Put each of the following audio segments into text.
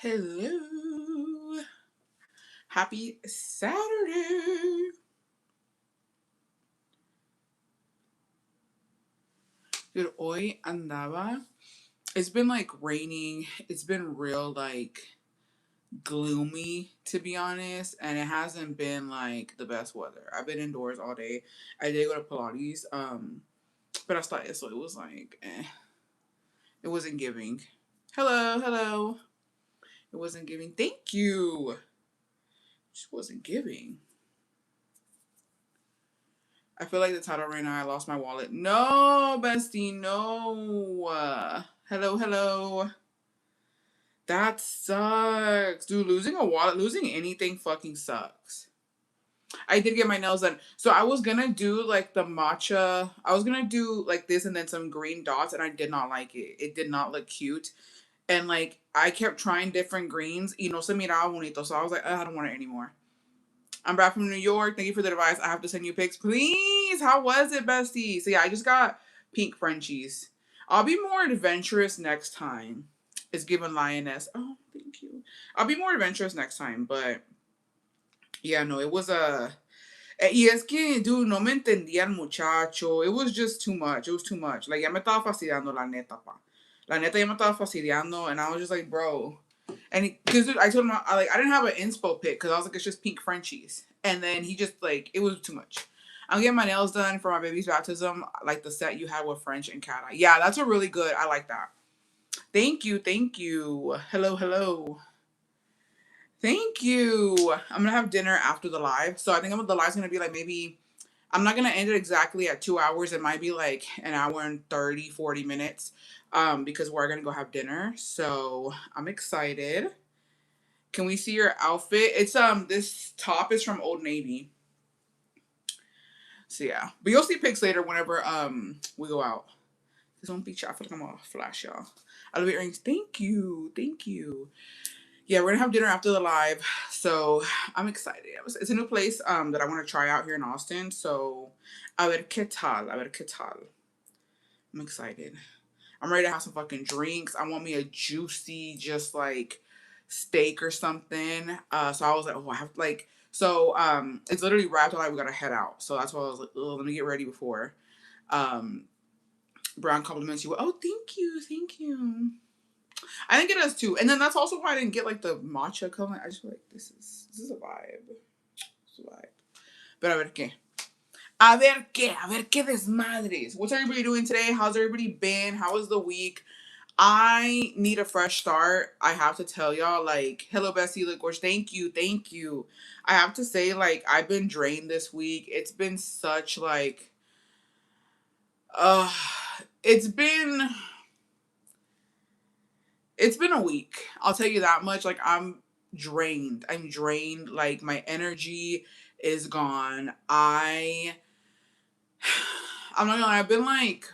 Hello. Happy Saturday. Dude, hoy andaba. It's been like raining. It's been real like gloomy to be honest, and it hasn't been like the best weather. I've been indoors all day. I did go to Pilates, but I started so it was like it wasn't giving. Hello, hello. It wasn't giving. Thank you. It just wasn't giving. I feel like the title right now. I lost my wallet. No, bestie, no. Hello, hello. That sucks. Dude, losing a wallet, losing anything fucking sucks. I did get my nails done. So I was gonna do like the matcha. I was gonna do like this and then some green dots, and I did not like it. It did not look cute. And like I kept trying different greens. Se miraba bonito. So I was like, I don't want it anymore. I'm back from New York. Thank you for the advice. I have to send you pics. Please. How was it, bestie? So yeah, I just got pink Frenchies. I'll be more adventurous next time. It's given lioness. Oh, thank you. I'll be more adventurous next time. But yeah, no, it was a... Y es que, dude, no me entendía el muchacho. It was just too much. It was too much. Like, ya me estaba fastidiando, la neta, pa. La neta, ya me estaba fastidiando. And I was just like, bro... And because I told him I didn't have an inspo pic because I was like, it's just pink Frenchies. And then he just like, it was too much. I'm getting my nails done for my baby's baptism, like the set you had with French and Cat Eye. Yeah, that's a really good. I like that. Thank you, thank you. Hello, hello. Thank you. I'm gonna have dinner after the live, so I think the live's gonna be like maybe. I'm not gonna end it exactly at 2 hours. It might be like an hour and 30, 40 minutes, because we're gonna go have dinner. So I'm excited. Can we see your outfit? It's this top is from Old Navy. So yeah. But you'll see pics later whenever we go out. This won't be chat. I feel like I'm gonna flash y'all. I love earrings. Thank you. Thank you. Yeah, we're gonna have dinner after the live. So I'm excited. It's a new place that I want to try out here in Austin. So a ver qué tal. A ver qué tal. I'm excited. I'm ready to have some fucking drinks. I want me a juicy, just like steak or something. So I was like, oh, I have like, so it's literally wrapped till like we gotta head out. So that's why I was like, oh, let me get ready before. Brown compliments you. Oh, thank you, thank you. I think it does too. And then that's also why I didn't get like the matcha color. I just feel like this is a vibe. It's a vibe. But a ver qué. A ver qué desmadres. What's everybody doing today? How's everybody been? How was the week? I need a fresh start. I have to tell y'all, like, hello, Bessie, look, gorge. Thank you, thank you. I have to say, like, I've been drained this week. It's been such, like, uh, it's been, it's been a week. I'll tell you that much. Like, I'm drained. I'm drained. Like, my energy is gone. I'm not gonna lie, I've been, like,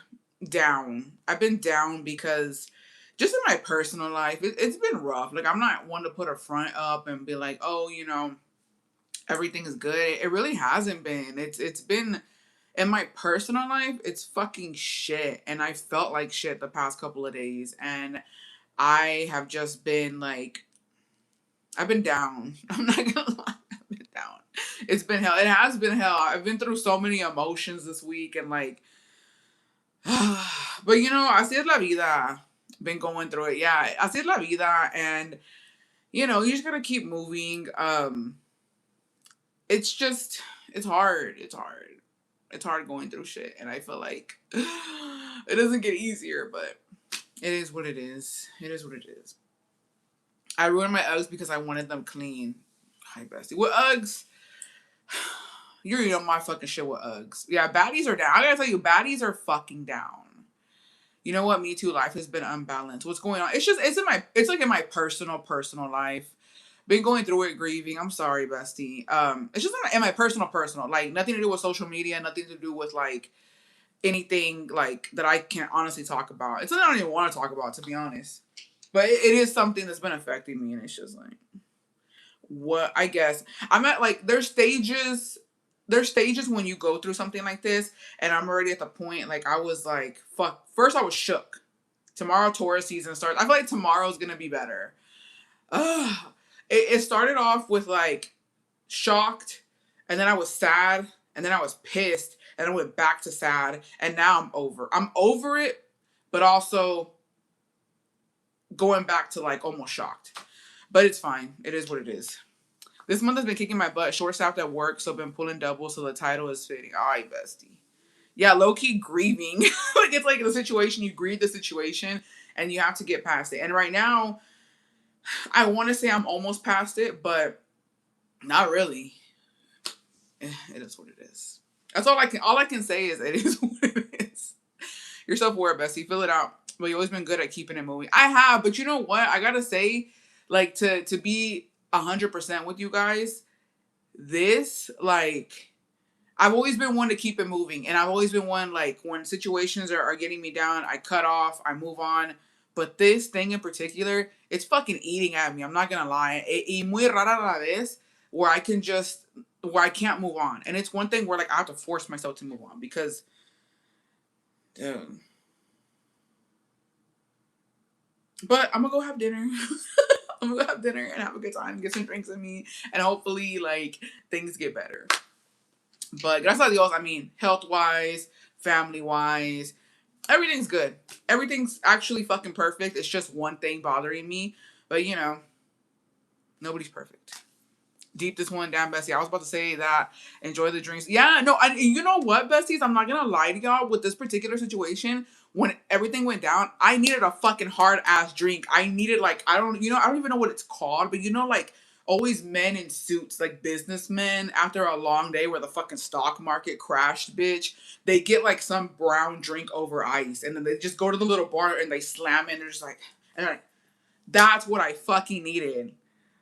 down. I've been down because just in my personal life, it's been rough. Like, I'm not one to put a front up and be like, oh, everything is good. It really hasn't been. It's been in my personal life, it's fucking shit. And I felt like shit the past couple of days. And I have just been like, I've been down. I'm not gonna lie. I've been down. It's been hell. It has been hell. I've been through so many emotions this week and like, but así es la vida. Been going through it. Yeah, así es la vida. And, you just gotta keep moving. It's just, it's hard. It's hard. It's hard going through shit. And I feel like it doesn't get easier, but it is what it is. It is what it is. I ruined my Uggs because I wanted them clean. Hi, bestie. With Uggs, you're my fucking shit with Uggs. Yeah, baddies are down. I gotta tell you, baddies are fucking down. You know what? Me too. Life has been unbalanced. What's going on? It's like in my personal life. Been going through it, grieving. I'm sorry, bestie. It's just in my personal, like nothing to do with social media, nothing to do with like anything like that I can't honestly talk about. It's something I don't even want to talk about, to be honest. But it is something that's been affecting me, and it's just like, what? I guess I'm at like there's stages when you go through something like this, and I'm already at the point like I was like, fuck. First I was shook. Tomorrow Taurus season starts. I feel like tomorrow's gonna be better. It started off with like shocked, and then I was sad, and then I was pissed, and I went back to sad, and now I'm over it, but also going back to like almost shocked. But it's fine. It is what it is. This month has been kicking my butt. Short staffed at work, so I've been pulling double, so the title is fitting. All right, bestie. Yeah, low key grieving. Like it's like the situation, you grieve the situation and you have to get past it. And right now, I want to say I'm almost past it, but not really. It is what it is. That's all I can say is it is what it is. You're self-aware, bestie. Fill it out. But you've always been good at keeping it moving. I have, but you know what? I gotta say, like to be 100% with you guys, this like I've always been one to keep it moving, and I've always been one like when situations are getting me down, I cut off, I move on. But this thing in particular, it's fucking eating at me. I'm not gonna lie. Y muy rara la vez where where I can't move on, and it's one thing where like I have to force myself to move on because, dude. But I'm gonna go have dinner. I'm gonna go have dinner and have a good time, get some drinks in me, and hopefully like things get better. But gracias a Dios, I mean, health wise, family wise, everything's good. Everything's actually fucking perfect. It's just one thing bothering me. But you know, nobody's perfect. Deep this one down, bestie. I was about to say that. Enjoy the drinks. Yeah, no, you know what, besties? I'm not gonna lie to y'all. With this particular situation, when everything went down, I needed a fucking hard ass drink. I needed like I don't even know what it's called, but you know like always men in suits, like businessmen after a long day where the fucking stock market crashed, bitch. They get like some brown drink over ice, and then they just go to the little bar and they slam it. And they're just like, and like, that's what I fucking needed.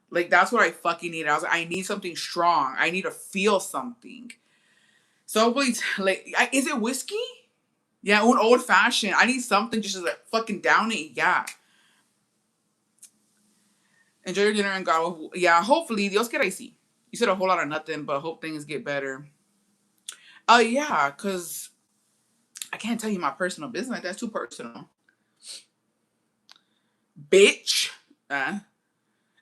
Like, that's what I fucking need. I was like, I need something strong. I need to feel something. So, please, like, is it whiskey? Yeah, an old fashioned. I need something just to like, fucking down it. Yeah. Enjoy your dinner and go. Yeah, hopefully, Dios quiera y sí. You said a whole lot of nothing, but hope things get better. Yeah, because I can't tell you my personal business. That's too personal. Bitch.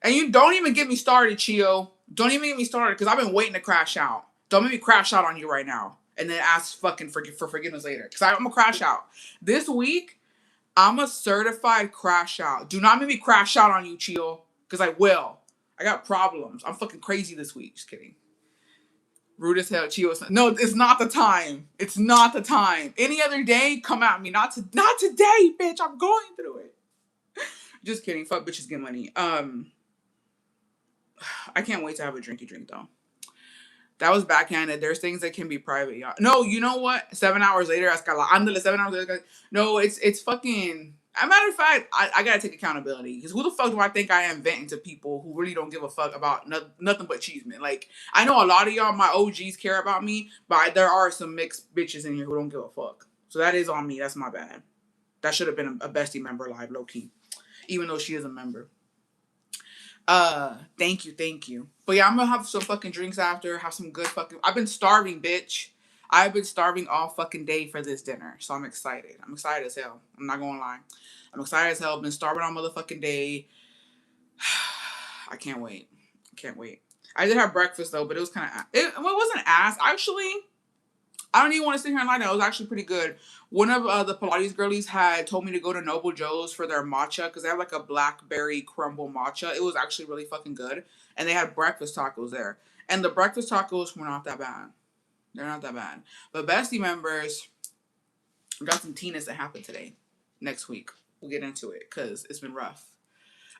And you don't even get me started, Chio. Don't even get me started because I've been waiting to crash out. Don't make me crash out on you right now and then ask fucking for forgiveness later. Because I'm going to crash out. This week, I'm a certified crash out. Do not make me crash out on you, Chio. Because I will. I got problems. I'm fucking crazy this week. Just kidding. Rude as hell, Chio. No, it's not the time. It's not the time. Any other day, come at me. Not today, bitch. I'm going through it. Just kidding. Fuck bitches get money. I can't wait to have a drinky drink though. That was backhanded. There's things that can be private, y'all. No, you know what? 7 hours later, ándale, 7 hours later. No, it's fucking. As a matter of fact, I gotta take accountability because who the fuck do I think I am venting to people who really don't give a fuck about nothing but cheeseman? Like I know a lot of y'all, my OGs care about me, but there are some mixed bitches in here who don't give a fuck. So that is on me. That's my bad. That should have been a bestie member live, low key, even though she is a member. Thank you. But yeah, I'm gonna have some fucking drinks after, have some good fucking. I've been starving, bitch. I've been starving all fucking day for this dinner, so I'm excited. I'm excited as hell. I'm not gonna lie. I'm excited as hell. Been starving all motherfucking day. I can't wait. I did have breakfast though, but it was kind of. It wasn't ass. Actually, I don't even want to sit here and lie. It was actually pretty good. One of the Pilates girlies had told me to go to Noble Joe's for their matcha because they have like a blackberry crumble matcha. It was actually really fucking good. And they had breakfast tacos there. And the breakfast tacos were not that bad. They're not that bad. But bestie members, got some Tinas that happened today. Next week. We'll get into it because it's been rough.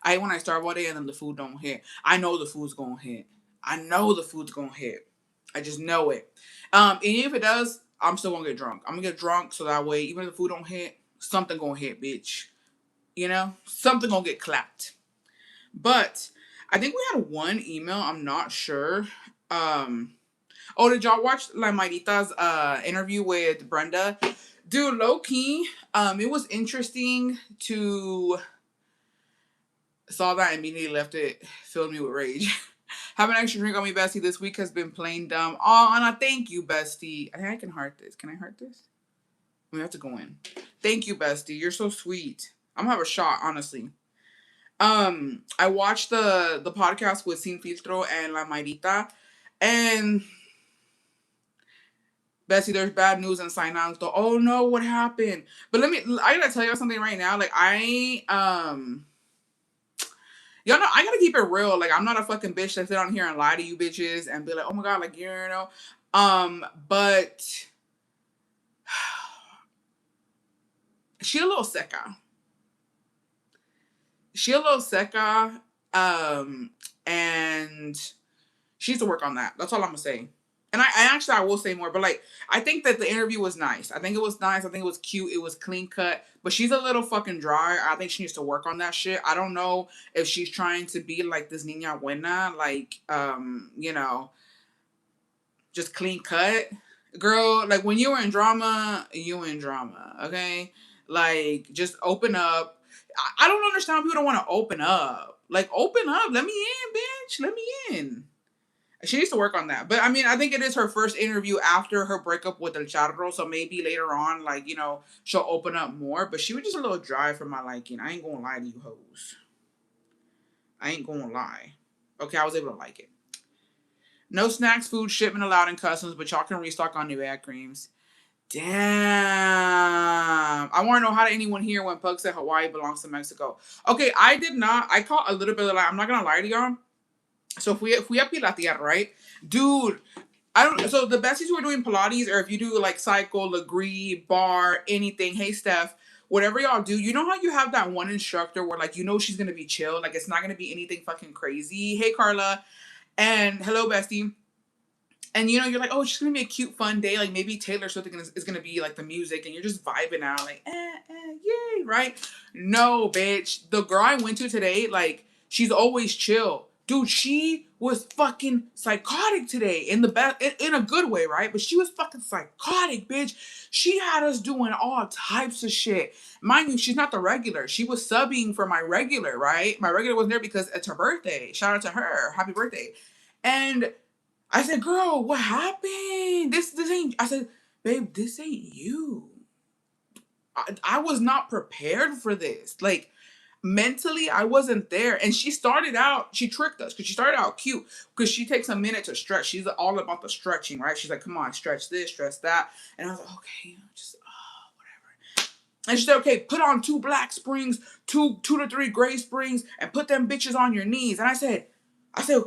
I hate when I starve all day and then the food don't hit. I know the food's going to hit. I just know it. And if it does, I'm still gonna get drunk. I'm gonna get drunk so that way, even if the food don't hit, something gonna hit, bitch. You know? Something gonna get clapped. But I think we had one email, I'm not sure. Did y'all watch La Marita's interview with Brenda? Dude, low key, it was interesting to saw that and immediately left it, filled me with rage. Have an extra drink on me, bestie. This week has been plain dumb. Oh, Anna, thank you, bestie. I think I can heart this. Can I heart this? We have to go in. Thank you, bestie. You're so sweet. I'm gonna have a shot, honestly. I watched the podcast with Sin Filtro and La Mayrita, and Bessie, there's bad news in Sinanto. Oh no, what happened? But I gotta tell you something right now. Like y'all know I gotta keep it real. Like I'm not a fucking bitch that sit on here and lie to you bitches and be like, oh my god, like you know. But she a little seca. She a little seca. And she needs to work on that. That's all I'm gonna say. And I will say more, but like I think that the interview was nice. I think it was nice. I think it was cute. It was clean cut. But she's a little fucking dry. I think she needs to work on that shit. I don't know if she's trying to be like this niña buena, like you know, just clean cut. Girl, like when you were in drama, you were in drama, okay? Like just open up. I don't understand why people don't want to open up. Like open up. Let me in, bitch. Let me in. She needs to work on that. But I mean, I think it is her first interview after her breakup with El Charro. So maybe later on, like, you know, she'll open up more. But she was just a little dry for my liking. I ain't gonna lie to you hoes. I ain't gonna lie. Okay, I was able to like it. No snacks, food, shipment allowed in customs, but y'all can restock on Nivea creams. Damn. I want to know how did anyone hear when Pug said Hawaii belongs to Mexico. Okay, I did not. I caught a little bit of like, I'm not gonna lie to y'all. So if we have Pilates, right? Dude, I don't. So the besties who are doing Pilates, or if you do like cycle, agree, bar, anything. Hey, Steph, whatever y'all do, you know how you have that one instructor where like you know she's gonna be chill, like it's not gonna be anything fucking crazy. Hey, Carla, and hello, bestie. And you know you're like, oh, it's just gonna be a cute, fun day. Like maybe Taylor Swift is gonna be like the music, and you're just vibing out, like, yay, right? No, bitch. The girl I went to today, like, she's always chill. Dude, she was fucking psychotic today in the best, in a good way, right? But she was fucking psychotic, bitch. She had us doing all types of shit. Mind you, she's not the regular. She was subbing for my regular, right? My regular wasn't there because it's her birthday. Shout out to her. Happy birthday. And I said, girl, what happened? This ain't, I said, babe, this ain't you. I was not prepared for this. Like, mentally, I wasn't there. And she tricked us because she started out cute because she takes a minute to stretch. She's all about the stretching, right? She's like, come on, stretch this, stretch that. And I was like, okay, just, whatever. And she said, okay, put on 2 black springs, 2 to 3 gray springs, and put them bitches on your knees. And I said,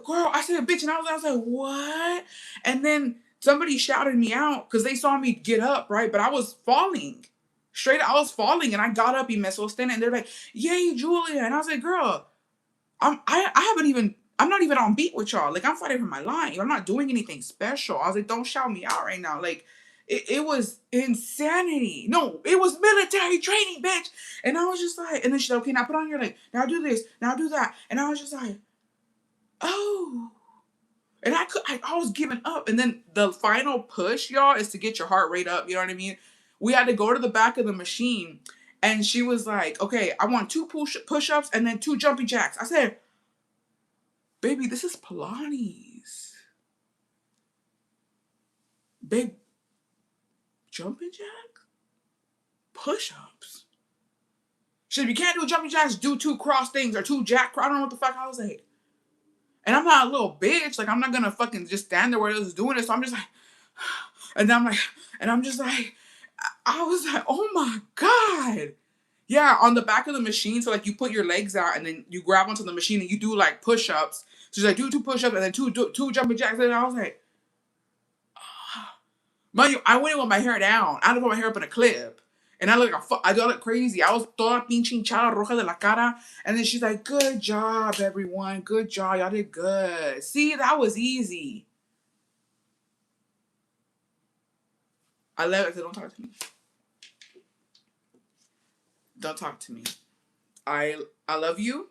girl, I said, bitch. And I was like, what? And then somebody shouted me out because they saw me get up, right? But I was falling. Straight up, I was falling and I got up, y me sostened, and they're like, yay, Julia. And I was like, girl, I'm not even on beat with y'all. Like, I'm fighting for my life. I'm not doing anything special. I was like, don't shout me out right now. Like, it was insanity. No, it was military training, bitch. And I was just like, and then she's like, okay, now put on your leg. Now do this. Now do that. And I was just like, oh. And I was giving up. And then the final push, y'all, is to get your heart rate up. You know what I mean? We had to go to the back of the machine. And she was like, okay, I want 2 push-ups and then 2 jumping jacks. I said, baby, this is Pilates. Babe, jumping jacks? Push-ups? She said, if you can't do jumping jacks, do 2 cross things or 2 jack. I don't know what the fuck I was like. And I'm not a little bitch. Like, I'm not gonna fucking just stand there where I was doing it. So I'm just like, and then I'm just like, I was like, oh my God. Yeah, on the back of the machine. So like you put your legs out and then you grab onto the machine and you do like push-ups. So she's like, do 2 push-ups and then two jumping jacks. And I was like, mind you, I went in with my hair down. I didn't put my hair up in a clip. And I look crazy. I was toda pinche hinchada roja de la cara. And then she's like, good job, everyone. Good job. Y'all did good. See, that was easy. I love it. I said, don't talk to me. Don't talk to me. I love you.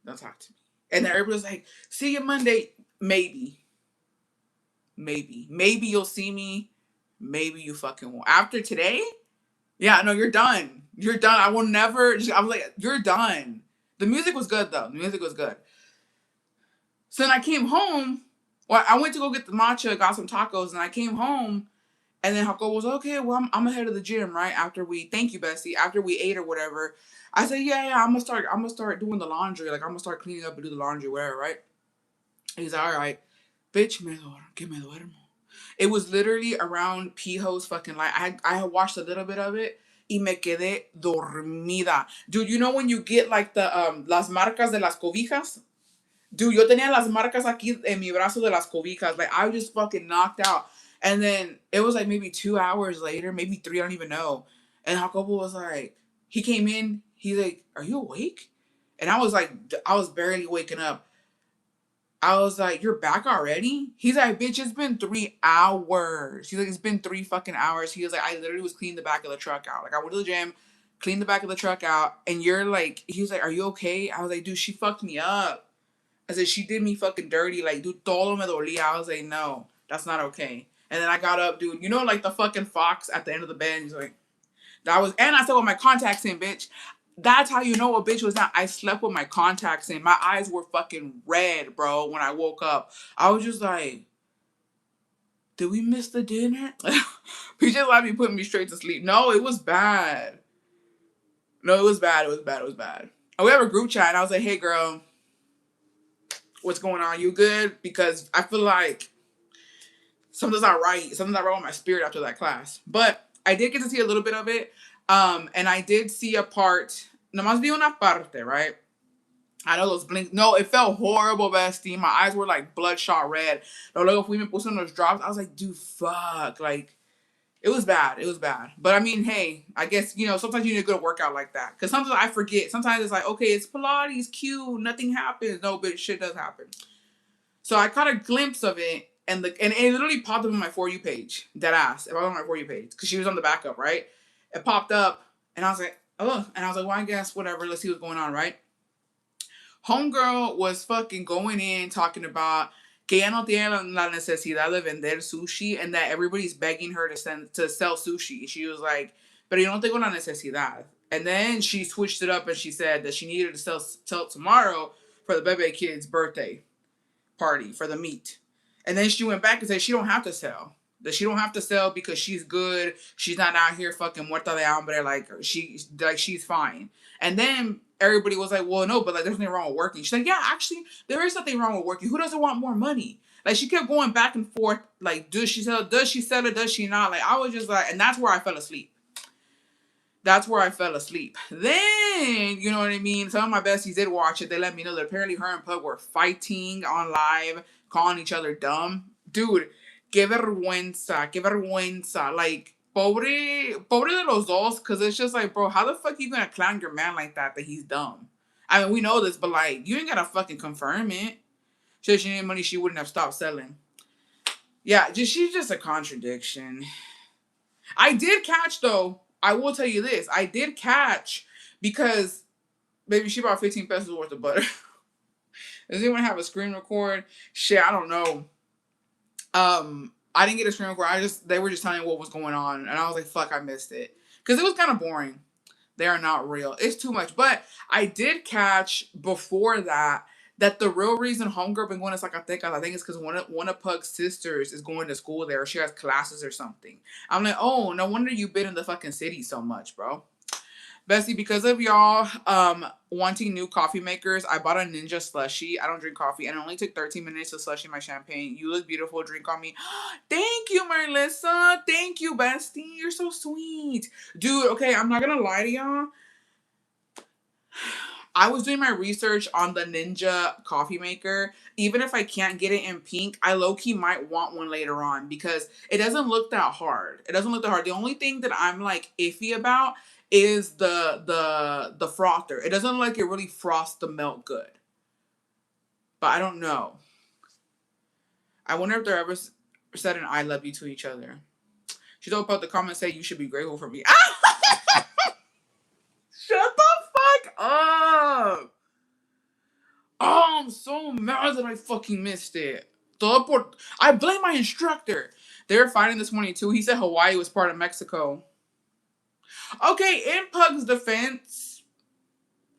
Don't talk to me. And then everybody's like, see you Monday. Maybe. Maybe you'll see me. Maybe you fucking won't. After today? Yeah, no, you're done. You're done. I will never. I was like, you're done. The music was good, though. The music was good. So then I came home. Well, I went to go get the matcha, got some tacos, and I came home. And then Jacobo was okay. Well, I'm ahead of the gym, right? After we, thank you, Bessie. After we ate or whatever, I said, yeah, I'm gonna start. I'm gonna start doing the laundry. Like I'm gonna start cleaning up and do the laundry, whatever, right? He's like, all right, bitch, que me duermo. It was literally around Pijo's fucking light. I had watched a little bit of it. Y me quedé dormida. Dude, you know when you get like the las marcas de las cobijas? Dude, yo tenía las marcas aquí en mi brazo de las cobijas. Like, I was just fucking knocked out. And then it was like maybe 2 hours later, maybe three, I don't even know. And Jacobo was like, he came in, he's like, are you awake? And I was like, I was barely waking up. I was like, you're back already? He's like, bitch, it's been 3 hours. He's like, it's been 3 fucking hours. He was like, I literally was cleaning the back of the truck out. Like, I went to the gym, cleaned the back of the truck out, and you're like, he was like, are you okay? I was like, dude, she fucked me up. I said, she did me fucking dirty. Like, dude, todo me dolía. I was like, no, that's not okay. And then I got up, dude. You know, like the fucking fox at the end of the bed. He's like, that was, and I said with my contacts in, bitch. That's how you know a bitch was not. I slept with my contacts in. My eyes were fucking red, bro, when I woke up. I was just like, did we miss the dinner? He just let me put me straight to sleep. No, it was bad. No, it was bad. It was bad. It was bad. And we have a group chat, and I was like, hey, girl, what's going on? You good? Because I feel like something's not right. Something's not right with my spirit after that class. But I did get to see a little bit of it. And I did see a part. Nomás vi una parte, right? I know those blinks. No, it felt horrible, bestie. My eyes were like bloodshot red. Luego fui me puse those drops. I was like, dude, fuck. Like, it was bad. It was bad. But I mean, hey, I guess, you know, sometimes you need a good workout like that. Because sometimes I forget. Sometimes it's like, okay, it's Pilates, cute, nothing happens. No, but shit does happen. So I caught a glimpse of it, and it literally popped up on my For You page. Dead ass. It was on my For You page. Because she was on the backup, right? It popped up, and I was like, oh. And I was like, well, I guess, whatever. Let's see what's going on, right? Homegirl was fucking going in talking about que ella no tiene la necesidad de vender sushi and that everybody's begging her to sell sushi. She was like, pero yo no tengo la necesidad. And then she switched it up and she said that she needed to sell tomorrow for the Bebe kid's birthday party for the meat. And then she went back and said she don't have to sell. That she don't have to sell because she's good. She's not out here fucking muerta de hambre. Like she's fine. And then everybody was like, well, no, but like there's nothing wrong with working. She's like, yeah, actually, there is nothing wrong with working. Who doesn't want more money? Like she kept going back and forth. Like, does she sell it? Does she sell it? Does she not? Like I was just like, and that's where I fell asleep. That's where I fell asleep. Then, you know what I mean? Some of my besties did watch it. They let me know that apparently her and Pug were fighting on live, calling each other dumb. Dude, que vergüenza, que vergüenza. Like, pobre de los dos, because it's just like, bro, how the fuck you gonna clown your man like that he's dumb? I mean, we know this, but like, you ain't gotta fucking confirm it. She needed money, she wouldn't have stopped selling. Yeah, she's just a contradiction. I did catch, though, I will tell you this. I did catch because, baby, she bought 15 pesos worth of butter. Does anyone have a screen record? Shit, I don't know. I didn't get a screen record. They were just telling me what was going on. And I was like, fuck, I missed it. Because it was kind of boring. They are not real. It's too much. But I did catch before that the real reason Homegirl been going to Zacatecas, I think it's because one of Pug's sisters is going to school there. Or she has classes or something. I'm like, oh, no wonder you've been in the fucking city so much, bro. Bestie, because of y'all wanting new coffee makers, I bought a Ninja slushie. I don't drink coffee, and it only took 13 minutes to slushie my champagne. You look beautiful. Drink on me. Thank you, Marlissa. Thank you, bestie. You're so sweet. Dude, okay, I'm not going to lie to y'all. I was doing my research on the Ninja coffee maker. Even if I can't get it in pink, I low-key might want one later on because it doesn't look that hard. It doesn't look that hard. The only thing that I'm like iffy about is the frother. It doesn't look like it really frosts the milk good. But I don't know. I wonder if they're ever said an I love you to each other. She told about the comment say you should be grateful for me. Shut the fuck up. Oh, I'm so mad that I fucking missed it. I blame my instructor. They were fighting this morning too. He said Hawaii was part of Mexico. Okay, in Pug's defense,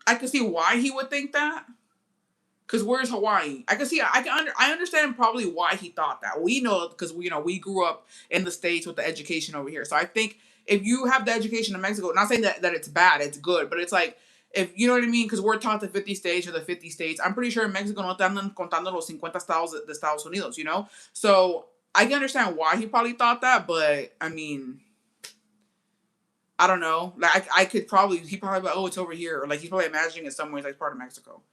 I could see why he would think that. Because where's Hawaii? I understand probably why he thought that. We know because we grew up in the States with the education over here. So I think if you have the education in Mexico, not saying that it's bad, it's good, but it's like, if you know what I mean, because we're taught the 50 states or the 50 states. I'm pretty sure in Mexico no te andan contando los 50 estados de Estados Unidos, So I can understand why he probably thought that, but I mean, I don't know. Like he probably like, oh, it's over here, or like he's probably imagining it somewhere like part of Mexico.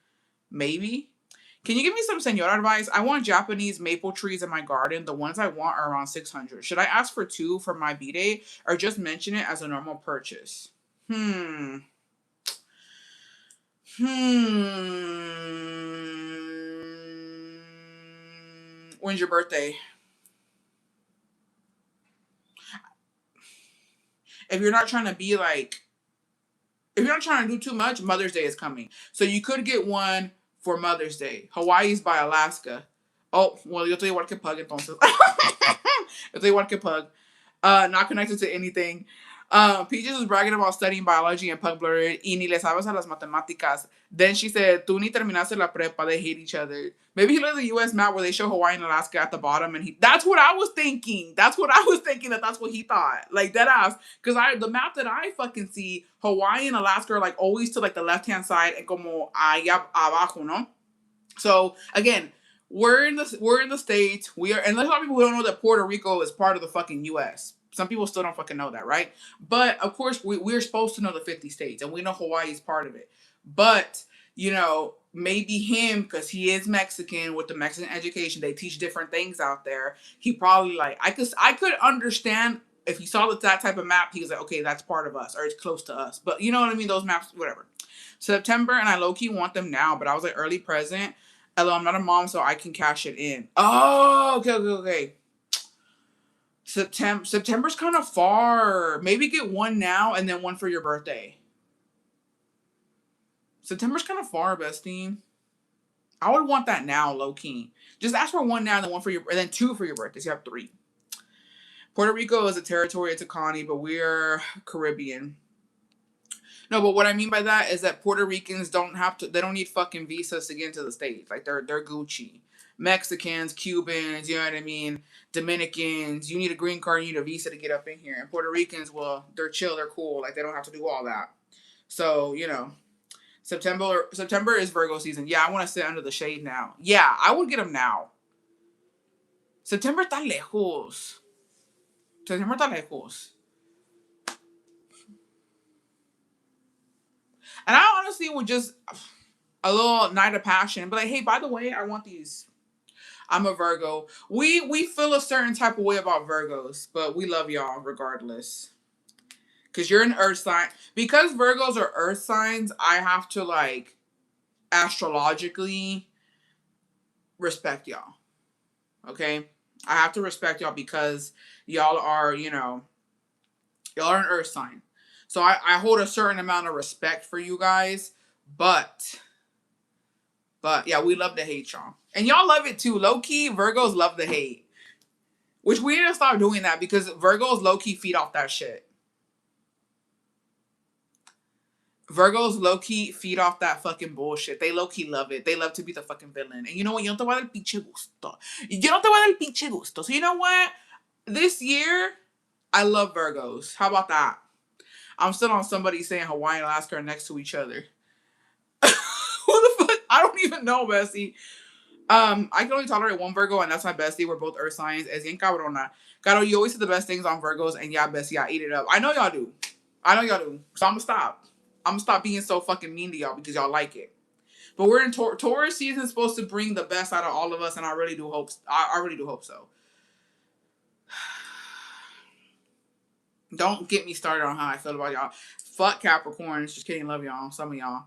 Maybe. Can you give me some senora advice? I want Japanese maple trees in my garden. The ones I want are around 600. Should I ask for 2 for my B-Day or just mention it as a normal purchase? Hmm. When's your birthday? If you're not trying to be like, if you're not trying to do too much, Mother's Day is coming. So you could get one for Mother's Day. Hawaii's by Alaska. Oh, well, yo estoy igual que Pug entonces. Yo estoy igual que Pug. Not connected to anything. Peaches was bragging about studying biology and Pug blurred, y ni le sabes a las matemáticas. Then she said, tú ni terminaste la prepa, they hate each other. Maybe he looked at the U.S. map where they show Hawaii and Alaska at the bottom, and that's what I was thinking. That's what he thought. Like, dead ass. Because the map that I fucking see, Hawaii and Alaska are like always to like the left-hand side and como allá abajo, no? So, again, we're in the States. We are, and there's a lot of people who don't know that Puerto Rico is part of the fucking U.S. Some people still don't fucking know that, right? But of course, we're supposed to know the 50 states, and we know Hawaii is part of it. But maybe him, because he is Mexican with the Mexican education, they teach different things out there. He probably like I could understand if he saw that type of map. He was like, okay, that's part of us, or it's close to us. But you know what I mean? Those maps, whatever. September, and I low key want them now, but I was like early present. Although I'm not a mom, so I can cash it in. Oh, okay. September's kind of far. Maybe get one now and then one for your birthday. September's kind of far, bestie. I would want that now, low key. Just ask for one now and then and then 2 for your birthday. So you have 3. Puerto Rico is a territory, it's a colony, but we're Caribbean. No, but what I mean by that is that Puerto Ricans they don't need fucking visas to get into the States. Like they're Gucci. Mexicans, Cubans, you know what I mean? Dominicans, you need a green card, you need a visa to get up in here. And Puerto Ricans, well, they're chill, they're cool. Like they don't have to do all that. So, September is Virgo season. Yeah, I want to sit under the shade now. Yeah, I would get them now. September está lejos. And I honestly would just a little night of passion, but like, hey, by the way, I want these. I'm a Virgo. We feel a certain type of way about Virgos, but we love y'all regardless. Because you're an earth sign. Because Virgos are earth signs, I have to like astrologically respect y'all. Okay? I have to respect y'all because y'all are, y'all are an earth sign. So I hold a certain amount of respect for you guys, but yeah, we love to hate y'all. And y'all love it too. Low-key, Virgos love the hate. Which we need to start doing that because Virgos low-key feed off that shit. Virgos low-key feed off that fucking bullshit. They low-key love it. They love to be the fucking villain. And you know what? Yo no te voy a dar el pinche gusto. Yo no te voy a dar el pinche gusto. So you know what? This year, I love Virgos. How about that? I'm still on somebody saying Hawaii and Alaska are next to each other. Who the fuck? I don't even know, bestie. I can only tolerate one Virgo, and that's my bestie. We're both earth signs. Es bien cabrona. Caro, you always say the best things on Virgos, and yeah, bestie, I eat it up. I know y'all do. So I'm gonna stop. I'm gonna stop being so fucking mean to y'all because y'all like it. But we're in Taurus season, supposed to bring the best out of all of us, and I really do hope. I really do hope so. Don't get me started on how I feel about y'all. Fuck Capricorns. Just kidding. Love y'all. Some of y'all.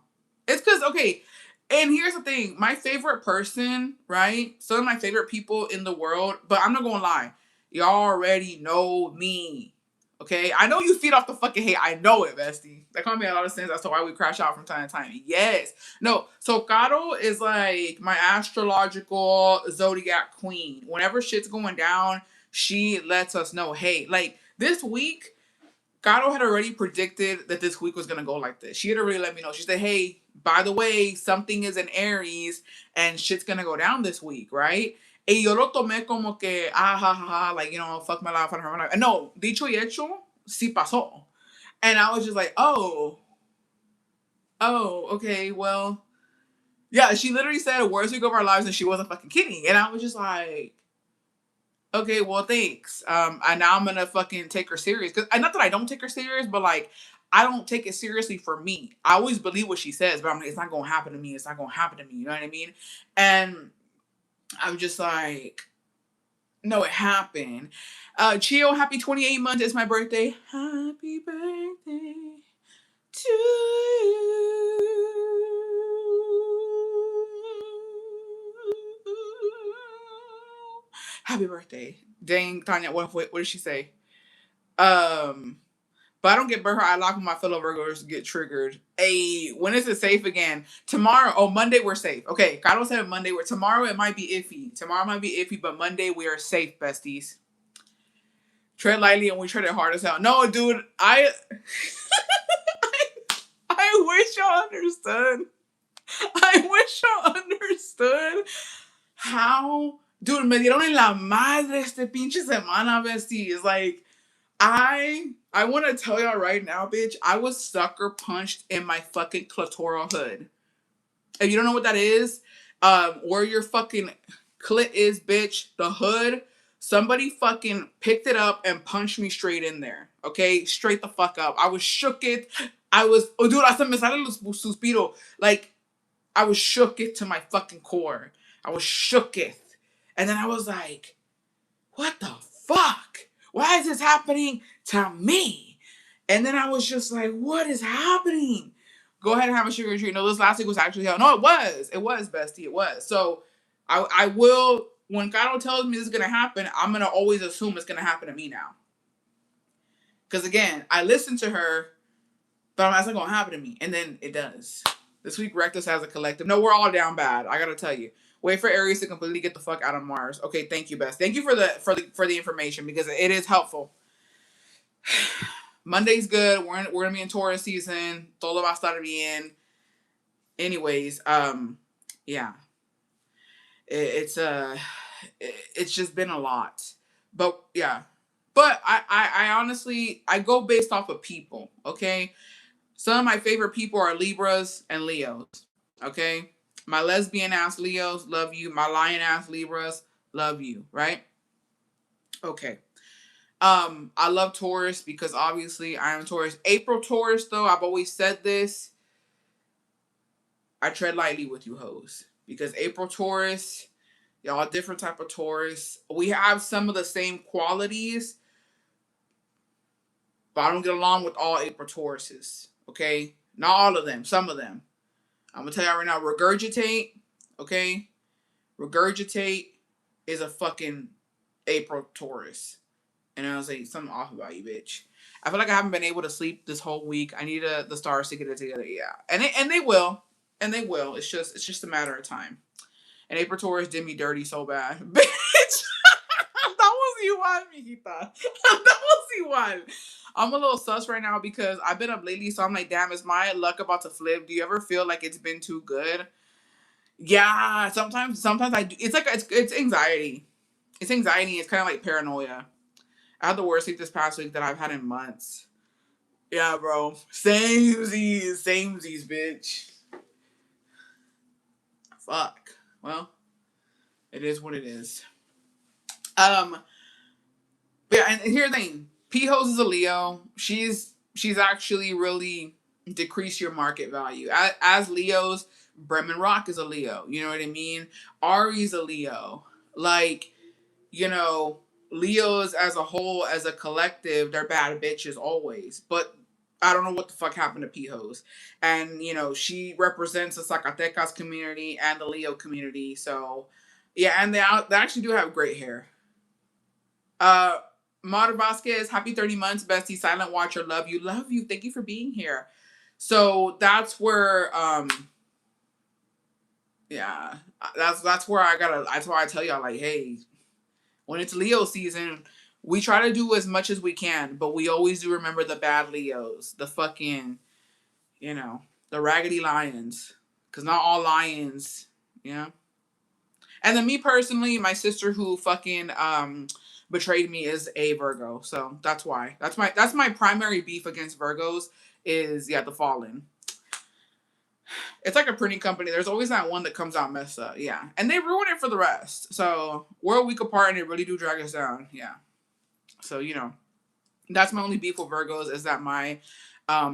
It's because, okay. And here's the thing. My favorite person, right? Some of my favorite people in the world. But I'm not going to lie. Y'all already know me. Okay? I know you feed off the fucking hate. I know it, bestie. That kind of made a lot of sense as to why we crash out from time to time. Yes. No. So Caro is like my astrological Zodiac queen. Whenever shit's going down, she lets us know, hey, like this week, Caro had already predicted that this week was going to go like this. She had already let me know. She said, hey, by the way, something is in Aries and shit's gonna go down this week, right? Y yo lo tomé como que, ah, ha, ha, ha, like, you know, fuck my life, fuck my life. No, dicho y hecho, sí pasó. And I was just like, oh, okay, well, yeah, she literally said worst week of our lives and she wasn't fucking kidding. And I was just like, okay, well, thanks. And now I'm gonna fucking take her serious. Cause not that I don't take her serious, but like, I don't take it seriously for me. I always believe what she says, but I'm like, it's not gonna happen to me. It's not gonna happen to me. You know what I mean? And I'm just like, no, it happened. Chio, happy 28 months. It's my birthday. Happy birthday to you. Happy birthday. Dang, Tanya, what did she say? But I don't get burnt. I lock when my fellow Virgos get triggered. Hey, when is it safe again? Tomorrow. Oh, Monday we're safe. Okay, Carlos said Monday. Tomorrow it might be iffy. Tomorrow might be iffy, but Monday we are safe, besties. Tread lightly and we tread it hard as hell. No, dude, I wish y'all understood. I wish y'all understood how, dude, me dieron en la madre este pinche semana, besties. Like, I want to tell y'all right now, bitch, I was sucker punched in my fucking clitoral hood. If you don't know what that is, where your fucking clit is, bitch, the hood, somebody fucking picked it up and punched me straight in there. Okay? Straight the fuck up. I was shook it. Oh, dude, hasta me sale el suspiro. Like, I was shook it to my fucking core. I was shook it. And then I was like, what the fuck? Why is this happening to me? And then I was just like, what is happening? Go ahead and have a sugar treat. No, this last week was actually hell. No, it was. It was, bestie. It was. So I will, when God tells me this is going to happen, I'm going to always assume it's going to happen to me now. Because again, I listen to her, but it's not going to happen to me. And then it does. This week wrecked us as a collective. No, we're all down bad. I got to tell you. Wait for Aries to completely get the fuck out of Mars. Okay, thank you, Best. Thank you for the information because it is helpful. Monday's good. We're gonna be in Taurus season. Todo va a estar bien. Anyways, yeah, it's just been a lot, but yeah, but I honestly I go based off of people. Okay, some of my favorite people are Libras and Leos. Okay. My lesbian ass Leos, love you. My lion ass Libras, love you, right? Okay. I love Taurus because obviously I am Taurus. April Taurus, though, I've always said this. I tread lightly with you hoes. Because April Taurus, y'all different type of Taurus. We have some of the same qualities, but I don't get along with all April Tauruses. Okay? Not all of them, some of them. I'm gonna tell y'all right now, regurgitate, okay? Regurgitate is a fucking April Taurus. And I was like, something off about you, bitch. I feel like I haven't been able to sleep this whole week. I need the stars to get it together. Yeah. And they will. And they will. It's just a matter of time. And April Taurus did me dirty so bad. Bitch! That was you one, mijita. That was you one. I'm a little sus right now because I've been up lately, so I'm like, damn, is my luck about to flip? Do you ever feel like it's been too good? Yeah, sometimes I do. It's like it's anxiety. It's anxiety. It's kind of like paranoia. I had the worst week this past week that I've had in months. Yeah, bro. Samesies, bitch. Fuck. Well, it is what it is. But yeah, and here's the thing. P-Hose is a Leo. She's actually really decreased your market value. As Leos, Bremen Rock is a Leo. You know what I mean? Ari's a Leo. Like, you know, Leos as a whole, as a collective, they're bad bitches always. But I don't know what the fuck happened to P-Hose. And, you know, she represents the Zacatecas community and the Leo community. So, yeah, and they actually do have great hair. Mar Vasquez, happy 30 months, bestie, silent watcher, love you. Thank you for being here. So that's where, yeah, that's where that's why I tell y'all, like, hey, when it's Leo season, we try to do as much as we can, but we always do remember the bad Leos, the fucking, you know, The raggedy lions. Because not all lions, yeah. And then me personally, my sister who fucking betrayed me is a Virgo. So that's why. That's my primary beef against Virgos is the fallen. It's like a printing company. There's always that one that comes out messed up. Yeah. And they ruin it for the rest. So we're a week apart and they really do drag us down. Yeah. So, that's my only beef with Virgos is that my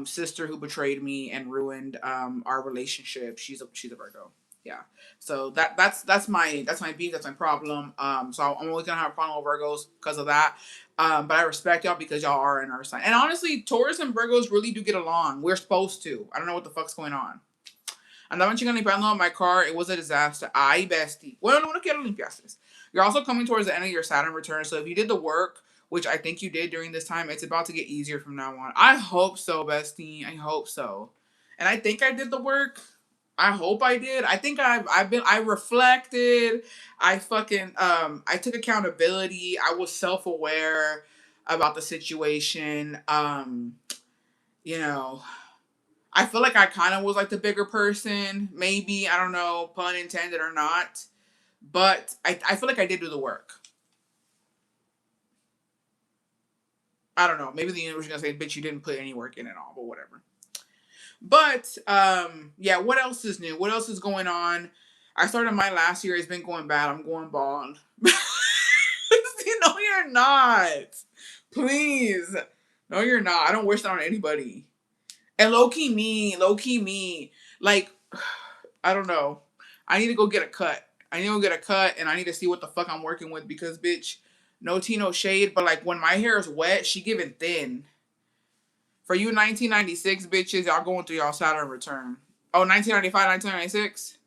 sister who betrayed me and ruined our relationship, she's a Virgo. Yeah. So that's my beef, that's my problem. So I'm always gonna have a problem with Virgos because of that. But I respect y'all because y'all are in our sign. And honestly, Taurus and Virgos really do get along. We're supposed to. I don't know what the fuck's going on. Andaban chingando limpiando my car. It was a disaster. Ay, bestie. Bueno, no quiero limpiaste. You're also coming towards the end of your Saturn return. So if you did the work, which I think you did during this time, it's about to get easier from now on. I hope so, bestie. I hope so. And I think I did the work. I hope I did. I think I reflected. I fucking I took accountability. I was self-aware about the situation. I feel like I kind of was like the bigger person, maybe, I don't know, pun intended or not. But I feel like I did do the work. I don't know. Maybe the universe is going to say, bitch, you didn't put any work in at all, but whatever. But, yeah, what else is new? What else is going on? I started my last year. It's been going bad. I'm going bald. No, you're not. Please. No, you're not. I don't wish that on anybody. And low-key me. Like, I don't know. I need to go get a cut. And I need to see what the fuck I'm working with because, bitch, no tea, no shade. But, like, when my hair is wet, she giving thin. For you 1996 bitches, y'all going through y'all Saturn return. Oh, 1995, 1996?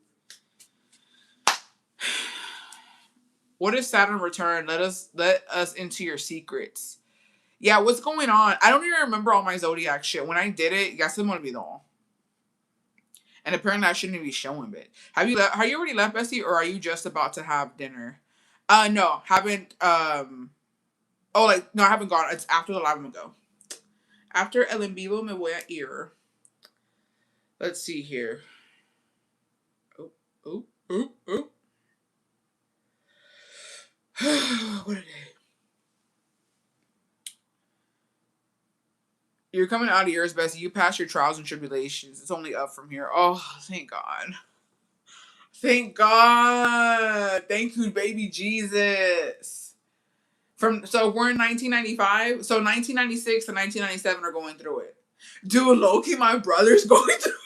What is Saturn return? Let us into your secrets. Yeah, what's going on? I don't even remember all my Zodiac shit. When I did it, ya se me olvidó. And apparently I shouldn't be showing it. Have you already left, Bessie, or are you just about to have dinner? No, haven't. No, I haven't gone. It's after the live. I'm gonna go. After El En Vivo me voy a ir. Let's see here. Oh. What a day. You're coming out of yours, Bessie. You passed your trials and tribulations. It's only up from here. Oh, thank God. Thank God. Thank you, baby Jesus. So we're in 1995. So 1996 and 1997 are going through it. Dude, Loki, my brother's going through it.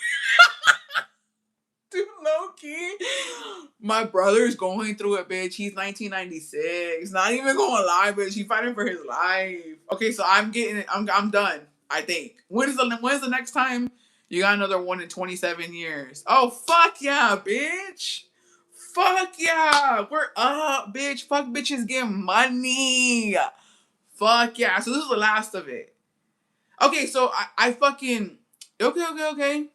Dude, Loki, my brother's going through it, bitch. He's 1996. Not even gonna lie, bitch. He's fighting for his life. Okay, so I'm getting it. I'm done. I think. When's the next time? You got another one in 27 years. Oh, fuck yeah, bitch. Fuck yeah. We're up, bitch. Fuck bitches getting money. Fuck yeah. So this is the last of it. Okay, so I fucking... Okay.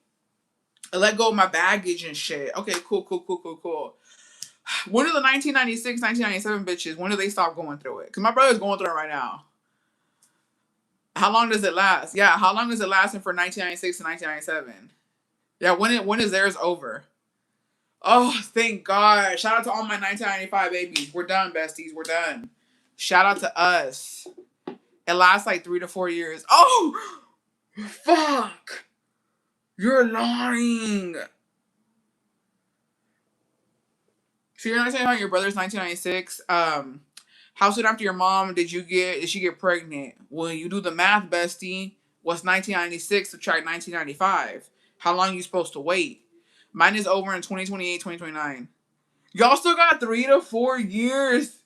I let go of my baggage and shit. Okay, cool. When do the 1996, 1997 bitches, when do they stop going through it? Because my brother's going through it right now. How long does it last? Yeah, how long is it lasting for 1996 to 1997? Yeah, when is theirs over? Oh, thank God. Shout out to all my 1995 babies. We're done, besties. We're done. Shout out to us. It lasts like 3 to 4 years. Oh, fuck. You're lying. So you're not saying about your brother's 1996? How soon after your mom did she get pregnant? When you do the math, bestie, what's 1996 subtract 1995? How long are you supposed to wait? Mine is over in 2028, 2029. Y'all still got 3 to 4 years.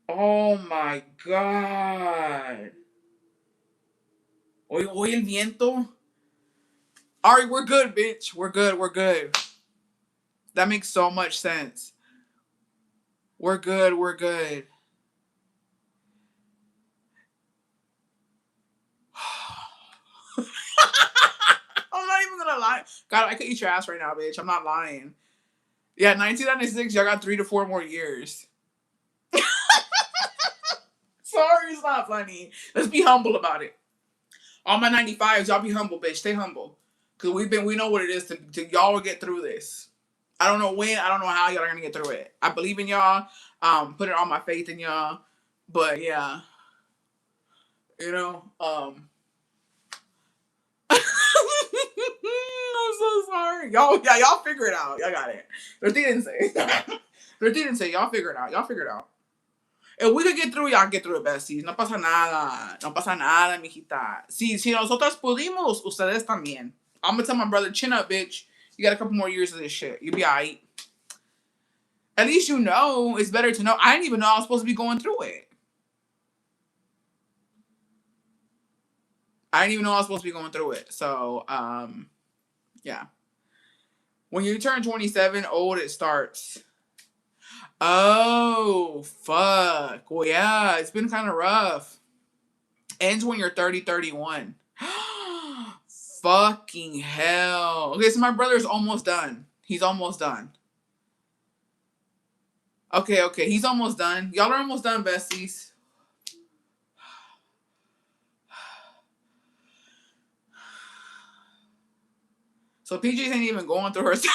Oh my God. Oye el viento. Alright, we're good, bitch. We're good. That makes so much sense. We're good. I'm not even gonna lie. God, I could eat your ass right now, bitch. I'm not lying. Yeah, 1996, y'all got 3 to 4 more years. sorry, it's not funny. Let's be humble about it. All my 95s, y'all be humble, bitch. Stay humble. Cause we know what it is to y'all will get through this. I don't know when, I don't know how y'all are gonna get through it. I believe in y'all. Put it all my faith in y'all. But yeah. You know, I'm so sorry. Y'all figure it out. Y'all got it. Retírdense. Y'all figure it out. Y'all figure it out. If we could get through, y'all get through it, besties. No pasa nada. No pasa nada, mijita. Si nosotras pudimos, ustedes también. I'm gonna tell my brother, chin up, bitch. You got a couple more years of this shit. You'll be alright. At least you know. It's better to know. I didn't even know I was supposed to be going through it. I didn't even know I was supposed to be going through it. So, yeah. When you turn 27, old, it starts. Oh, fuck. Well, yeah, it's been kind of rough. Ends when you're 30, 31. Fucking hell. Okay, so my brother's almost done. He's almost done. Okay, he's almost done. Y'all are almost done, besties. So PJ's ain't even going through her stuff.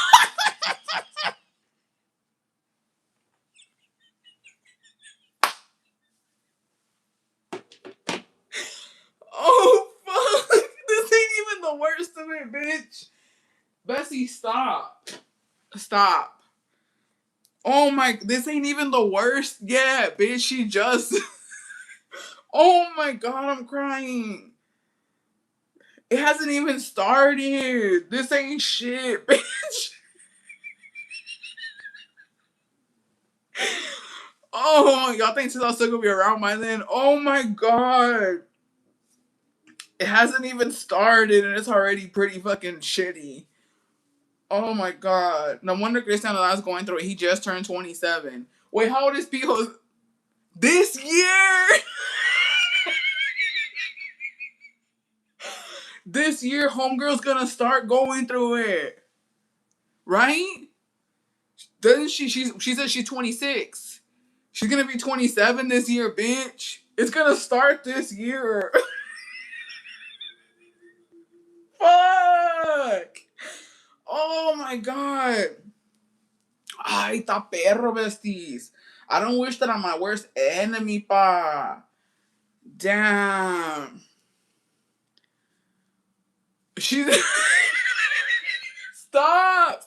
Oh, fuck. This ain't even the worst of it, bitch. Bessie, stop. Stop. Oh my, this ain't even the worst yet, bitch. She just. Oh my god, I'm crying. It hasn't even started. This ain't shit, bitch. Oh, y'all think since I was still gonna be around by then? Oh my god. It hasn't even started and it's already pretty fucking shitty. Oh my god. No wonder Cristiano Ronaldo's going through it. He just turned 27. Wait, how old is Pio? This year? This year, homegirl's gonna start going through it. Right? Doesn't she said she's 26. She's gonna be 27 this year, bitch. It's gonna start this year. Fuck. Oh my god. Ay, ta perro, besties. I don't wish that on my worst enemy, pa. Damn. She's Stop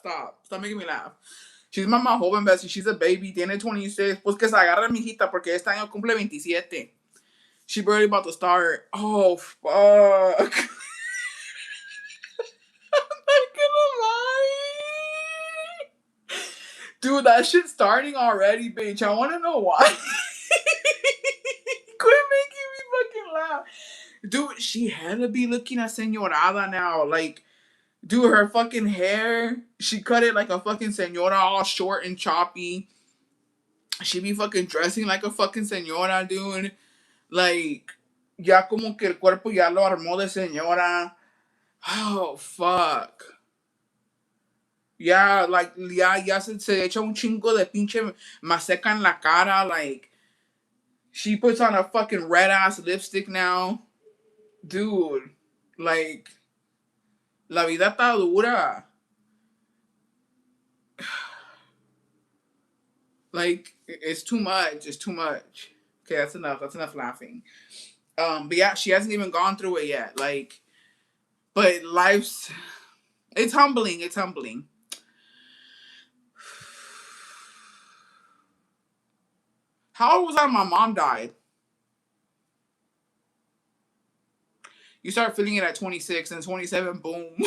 making me laugh. She's my más joven, bestie. She's a baby. Tiene 26. Pues que se agarra, mijita, porque este año cumple 27. She barely about to start. Oh, fuck. I'm not gonna lie. Dude, that shit's starting already, bitch. I wanna know why. Quit making me fucking laugh. Dude, she had to be looking at señorada now. Like, dude, her fucking hair, she cut it like a fucking señora, all short and choppy. She be fucking dressing like a fucking señora, dude. Like, ya como que el cuerpo ya lo armó de señora. Oh, fuck. Yeah, like, ya se echa un chingo de pinche maseca en la cara. Like, she puts on a fucking red ass lipstick now. Dude, like, la vida está dura. Like, it's too much. It's too much. Okay, that's enough. That's enough laughing. But yeah, she hasn't even gone through it yet. Like, but it's humbling. It's humbling. How old was I when my mom died? You start feeling it at 26 and 27, boom. I'm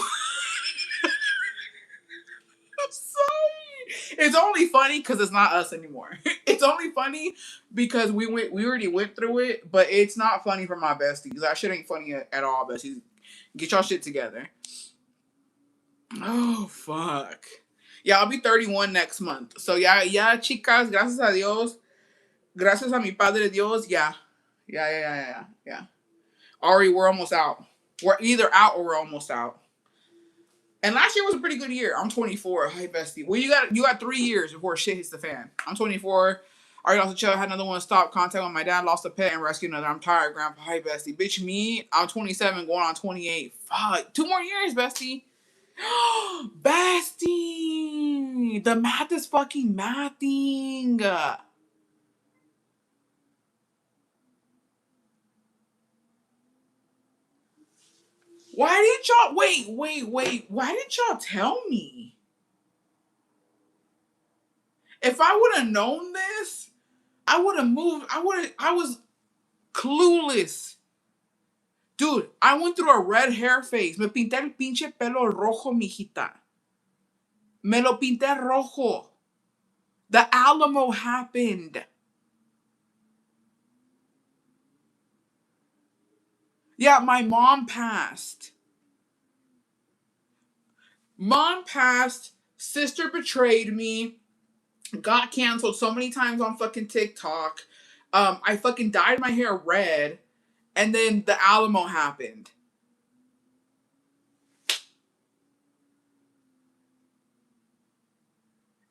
sorry. It's only funny because it's not us anymore. It's only funny because we already went through it, but it's not funny for my besties. That shit ain't funny at all, besties. Get y'all shit together. Oh, fuck. Yeah, I'll be 31 next month. So yeah, chicas, gracias a Dios. Gracias a mi Padre Dios, yeah. Yeah. Ari, we're almost out. We're either out or we're almost out. And last year was a pretty good year. I'm 24. Hey, bestie. Well, you got 3 years before shit hits the fan. I'm 24. Alright, also chill. I had another one stop contact with my dad. Lost a pet and rescued another. I'm tired, Grandpa. Hi, bestie. Bitch, me. I'm 27, going on 28. Fuck. 2 more years, bestie. Bestie. The math is fucking mathing. Why did y'all wait? Why did y'all tell me? If I would have known this, I would have moved. I was clueless. Dude, I went through a red hair phase. Me pinté el pinche pelo rojo, mijita. Me lo pinté rojo. The Alamo happened. Yeah, my mom passed. Mom passed. Sister betrayed me. Got canceled so many times on fucking TikTok. I fucking dyed my hair red. And then the Alamo happened.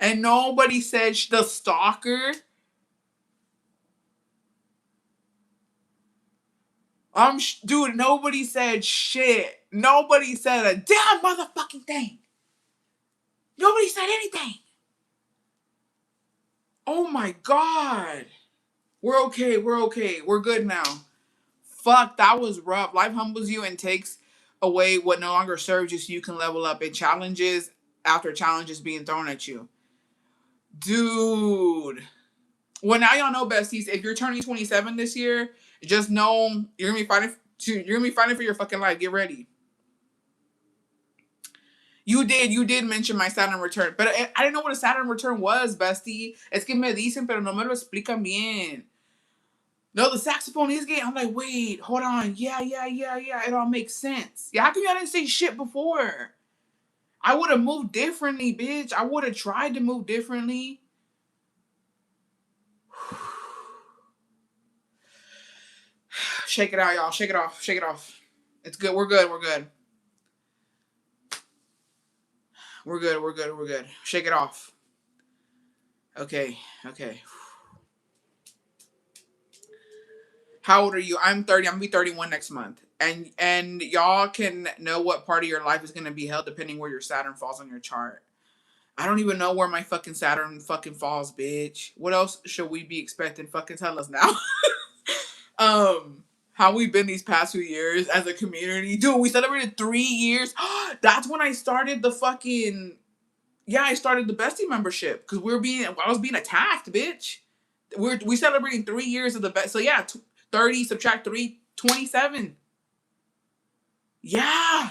And nobody said the stalker. Dude, nobody said shit. Nobody said a damn motherfucking thing. Nobody said anything. Oh my god. We're okay. We're okay. We're good now. Fuck, that was rough. Life humbles you and takes away what no longer serves you so you can level up. It challenges after challenges being thrown at you. Dude. Well, now y'all know, besties, if you're turning 27 this year, just know you're gonna be fighting for your fucking life. Get ready. You did mention my Saturn return, but I didn't know what a Saturn return was, bestie. Es que me dicen, pero no me lo explican bien. No, the saxophone is getting. I'm like, wait, hold on. Yeah. It all makes sense. Yeah, how come y'all didn't say shit before? I would have moved differently, bitch. I would have tried to move differently. Shake it out, y'all. Shake it off. Shake it off. It's good. We're good. We're good. We're good. We're good. We're good. Shake it off. Okay. Okay. How old are you? I'm 30. I'm gonna be 31 next month. And y'all can know what part of your life is gonna be held depending where your Saturn falls on your chart. I don't even know where my fucking Saturn fucking falls, bitch. What else should we be expecting? Fucking tell us now. How we been these past few years as a community. Dude, we celebrated 3 years. That's when I started the fucking I started the bestie membership. Cause I was being attacked, bitch. We celebrating 3 years of the best. So yeah, 30 subtract 3, 27. Yeah.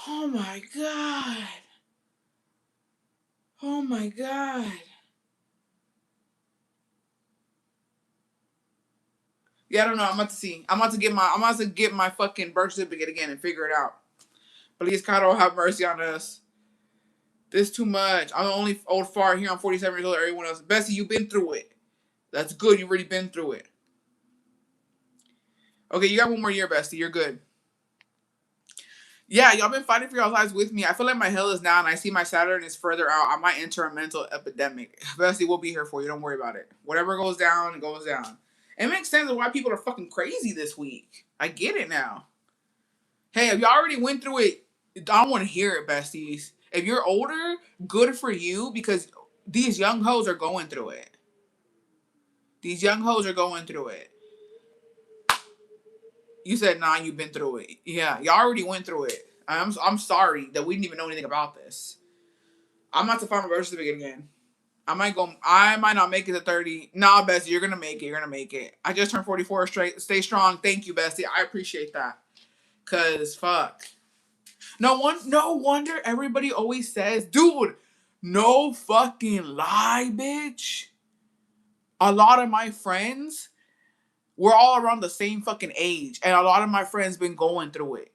Oh my god. Oh my god. Yeah, I don't know. I'm about to see. I'm about to get my fucking birth certificate again and figure it out. Please, God, don't have mercy on us. This too much. I'm the only old fart here. I'm 47 years old. Everyone else. Bessie, you've been through it. That's good. You've already been through it. Okay, you got one more year, Bessie. You're good. Yeah, y'all been fighting for y'all lives with me. I feel like my hell is now, and I see my Saturn is further out. I might enter a mental epidemic. Bessie, we'll be here for you. Don't worry about it. Whatever goes down, it goes down. It makes sense of why people are fucking crazy this week. I get it now. Hey, if y'all already went through it, I don't want to hear it, besties. If you're older, good for you because these young hoes are going through it. These young hoes are going through it. You said, nah, you've been through it. Yeah, y'all already went through it. I'm sorry that we didn't even know anything about this. I'm about to find my birth certificate again. I might not make it to 30. Nah, Bessie, you're gonna make it. You're gonna make it. I just turned 44 straight. Stay strong. Thank you, Bessie. I appreciate that. Cause fuck. No wonder everybody always says, dude, no fucking lie, bitch. A lot of my friends, we're all around the same fucking age, and a lot of my friends been going through it.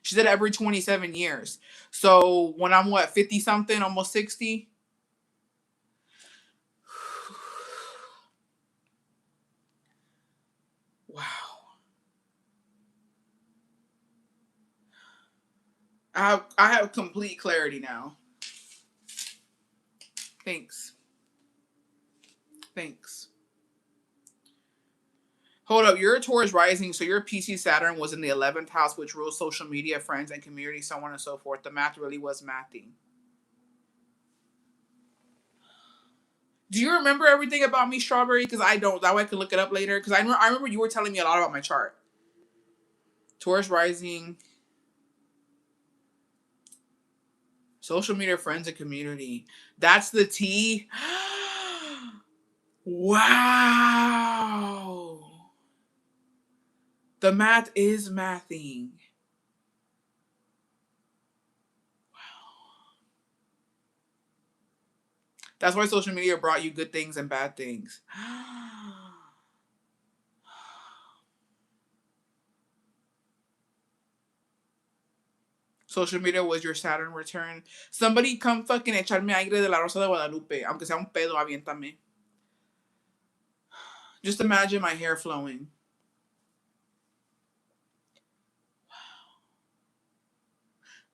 She said every 27 years. So when I'm 50 something, almost 60. Wow. I have complete clarity now. Thanks. Thanks. Hold up, you're a Taurus rising, so your PC Saturn was in the 11th house, which rules social media, friends, and community, so on and so forth. The math really was mathing. Do you remember everything about me, Strawberry? Because I don't. That way I can look it up later. Because I remember you were telling me a lot about my chart. Taurus rising, social media, friends, and community. That's the T. Wow. The math is mathing. That's why social media brought you good things and bad things. Social media was your Saturn return. Somebody come fucking echarme aire de la Rosa de Guadalupe. Aunque sea un pedo, aviéntame. Just imagine my hair flowing.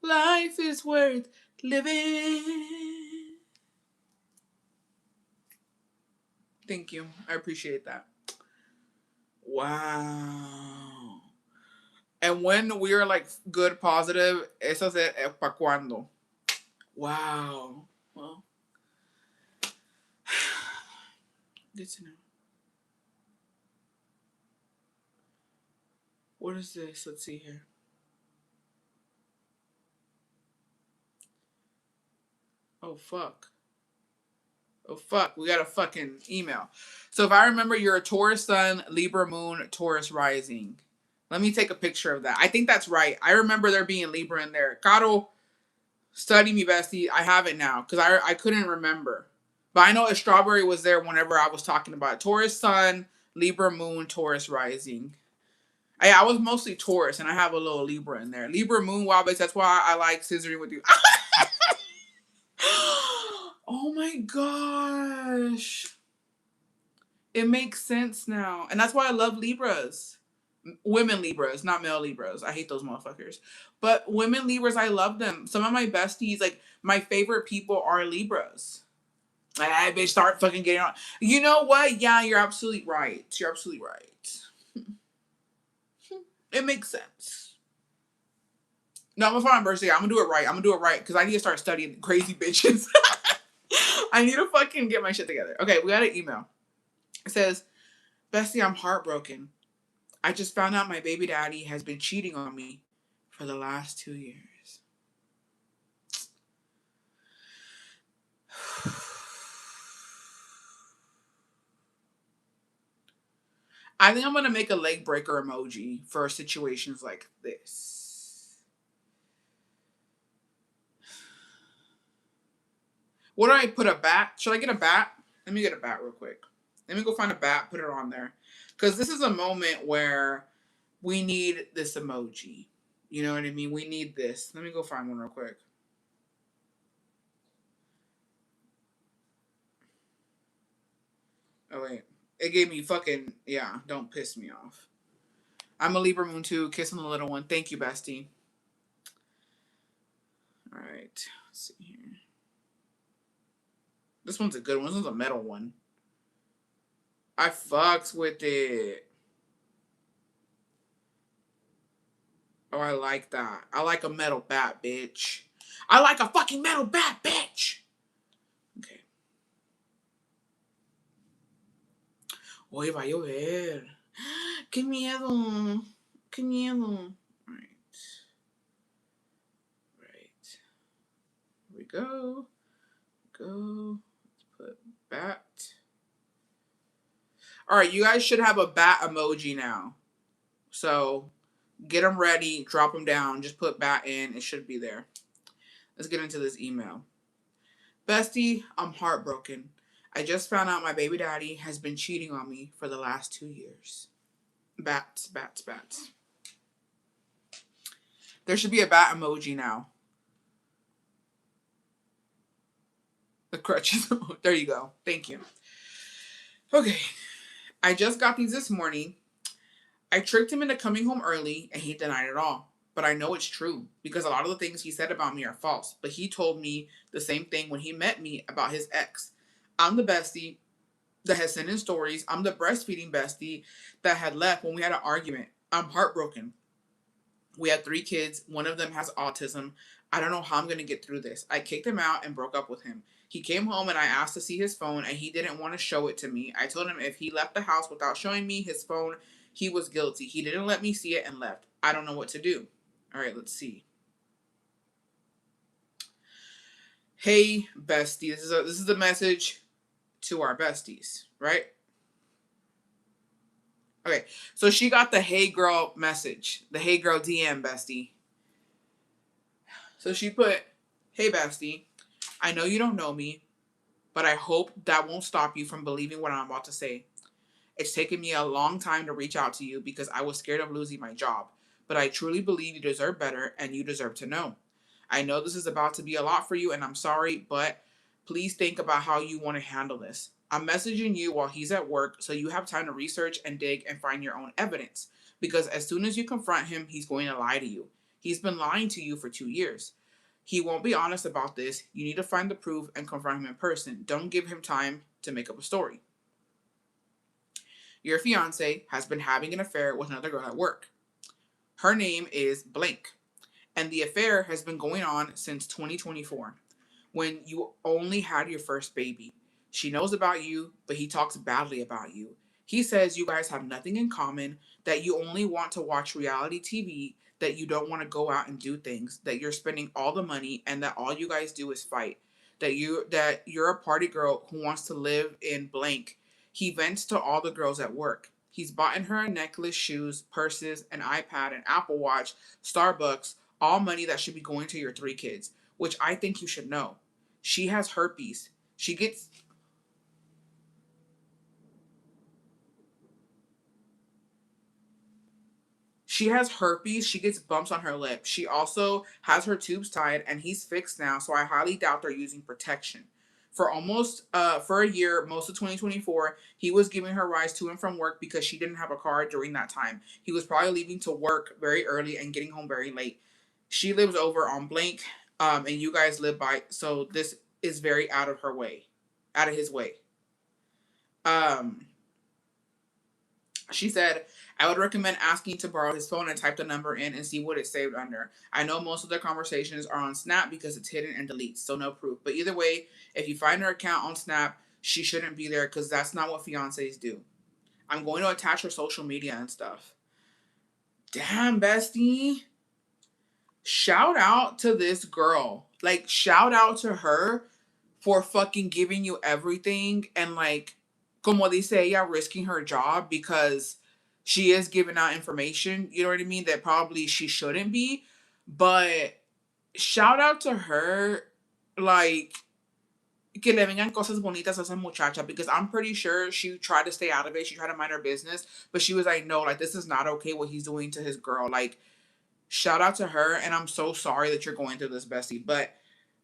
Life is worth living. Thank you. I appreciate that. Wow. And when we're like good, positive, eso es pa' cuando. Wow. Well, good to know. What is this? Let's see here. Oh, fuck. Oh, fuck. We got a fucking email. So if I remember, you're a Taurus sun, Libra moon, Taurus rising. Let me take a picture of that. I think that's right. I remember there being Libra in there. Caro, study me, bestie. I have it now because I couldn't remember. But I know a Strawberry was there whenever I was talking about it. Taurus sun, Libra moon, Taurus rising. I was mostly Taurus, and I have a little Libra in there. Libra moon, wow, bitch. That's why I like scissoring with you. Oh my gosh. It makes sense now. And that's why I love Libras. Women Libras, not male Libras. I hate those motherfuckers. But women Libras, I love them. Some of my besties, like my favorite people are Libras. Like, I bitch, start fucking getting on. You know what? Yeah, you're absolutely right. You're absolutely right. It makes sense. No, I'm gonna find my birthday. I'm gonna do it right. I'm gonna do it right because I need to start studying crazy bitches. I need to fucking get my shit together. Okay, we got an email. It says, Bestie, I'm heartbroken. I just found out my baby daddy has been cheating on me for the last 2 years. I think I'm going to make a leg breaker emoji for situations like this. What do I put, a bat? Should I get a bat? Let me get a bat real quick. Let me go find a bat, put it on there. Because this is a moment where we need this emoji. You know what I mean? We need this. Let me go find one real quick. Oh, wait. It gave me fucking, yeah, don't piss me off. I'm a Libra moon too. Kiss on the little one. Thank you, bestie. All right. Let's see here. This one's a good one. This one's a metal one. I fucks with it. Oh, I like that. I like a metal bat, bitch. I like a fucking metal bat, bitch. Okay. Hoy va a llover. Qué miedo. Qué miedo. Right. Here we go. Let's put bat. All right, you guys should have a bat emoji now. So get them ready, drop them down, just put bat in. It should be there. Let's get into this email. Bestie, I'm heartbroken. I just found out my baby daddy has been cheating on me for the last 2 years. Bats, bats, bats. There should be a bat emoji now. The crutches. There you go. Thank you. Okay. I just got these this morning. I tricked him into coming home early and he denied it all. but I know it's true because a lot of the things he said about me are false. But he told me the same thing when he met me about his ex. I'm the bestie that has sent in stories. I'm the breastfeeding bestie that had left when we had an argument. I'm heartbroken. We had 3 kids. One of them has autism. I don't know how I'm going to get through this. I kicked him out and broke up with him. He came home and I asked to see his phone and he didn't want to show it to me. I told him if he left the house without showing me his phone, he was guilty. He didn't let me see it and left. I don't know what to do. All right, let's see. Hey, bestie. This is the message to our besties, right? Okay, so she got the hey girl message, the hey girl DM, bestie. So she put, hey, bestie, I know you don't know me, but I hope that won't stop you from believing what I'm about to say. It's taken me a long time to reach out to you because I was scared of losing my job, but I truly believe you deserve better and you deserve to know. I know this is about to be a lot for you and I'm sorry, but please think about how you want to handle this. I'm messaging you while he's at work so you have time to research and dig and find your own evidence because as soon as you confront him, he's going to lie to you. He's been lying to you for 2 years. He won't be honest about this. You need to find the proof and confront him in person. Don't give him time to make up a story. Your fiance has been having an affair with another girl at work. Her name is Blank, and the affair has been going on since 2024, when you only had your first baby. She knows about you, but he talks badly about you. He says you guys have nothing in common, that you only want to watch reality TV, that you don't want to go out and do things, that you're spending all the money, and that all you guys do is fight. That you're a party girl who wants to live in blank. He vents to all the girls at work. He's bought her a necklace, shoes, purses, an iPad, an Apple Watch, Starbucks, all money that should be going to your 3 kids, which I think you should know. She has herpes. She has herpes. She gets bumps on her lip. She also has her tubes tied and he's fixed now, so I highly doubt they're using protection. For a year, most of 2024, he was giving her rides to and from work because she didn't have a car during that time. He was probably leaving to work very early and getting home very late. She lives over on Blank, and you guys live by, so this is very out of his way. Um, She said, I would recommend asking to borrow his phone and type the number in and see what it's saved under. I know most of their conversations are on Snap because it's hidden and deletes, so no proof. But either way, if you find her account on Snap, she shouldn't be there because that's not what fiancés do. I'm going to attach her social media and stuff. Damn, bestie. Shout out to this girl. Like, shout out to her for fucking giving you everything and, like, como dice ella, risking her job because she is giving out information, you know what I mean, that probably she shouldn't be. But shout out to her, like, que le vengan cosas bonitas a esa muchacha because I'm pretty sure she tried to stay out of it. She tried to mind her business, but she was like, no, like, this is not okay what he's doing to his girl. Like, shout out to her, and I'm so sorry that you're going through this, bestie. But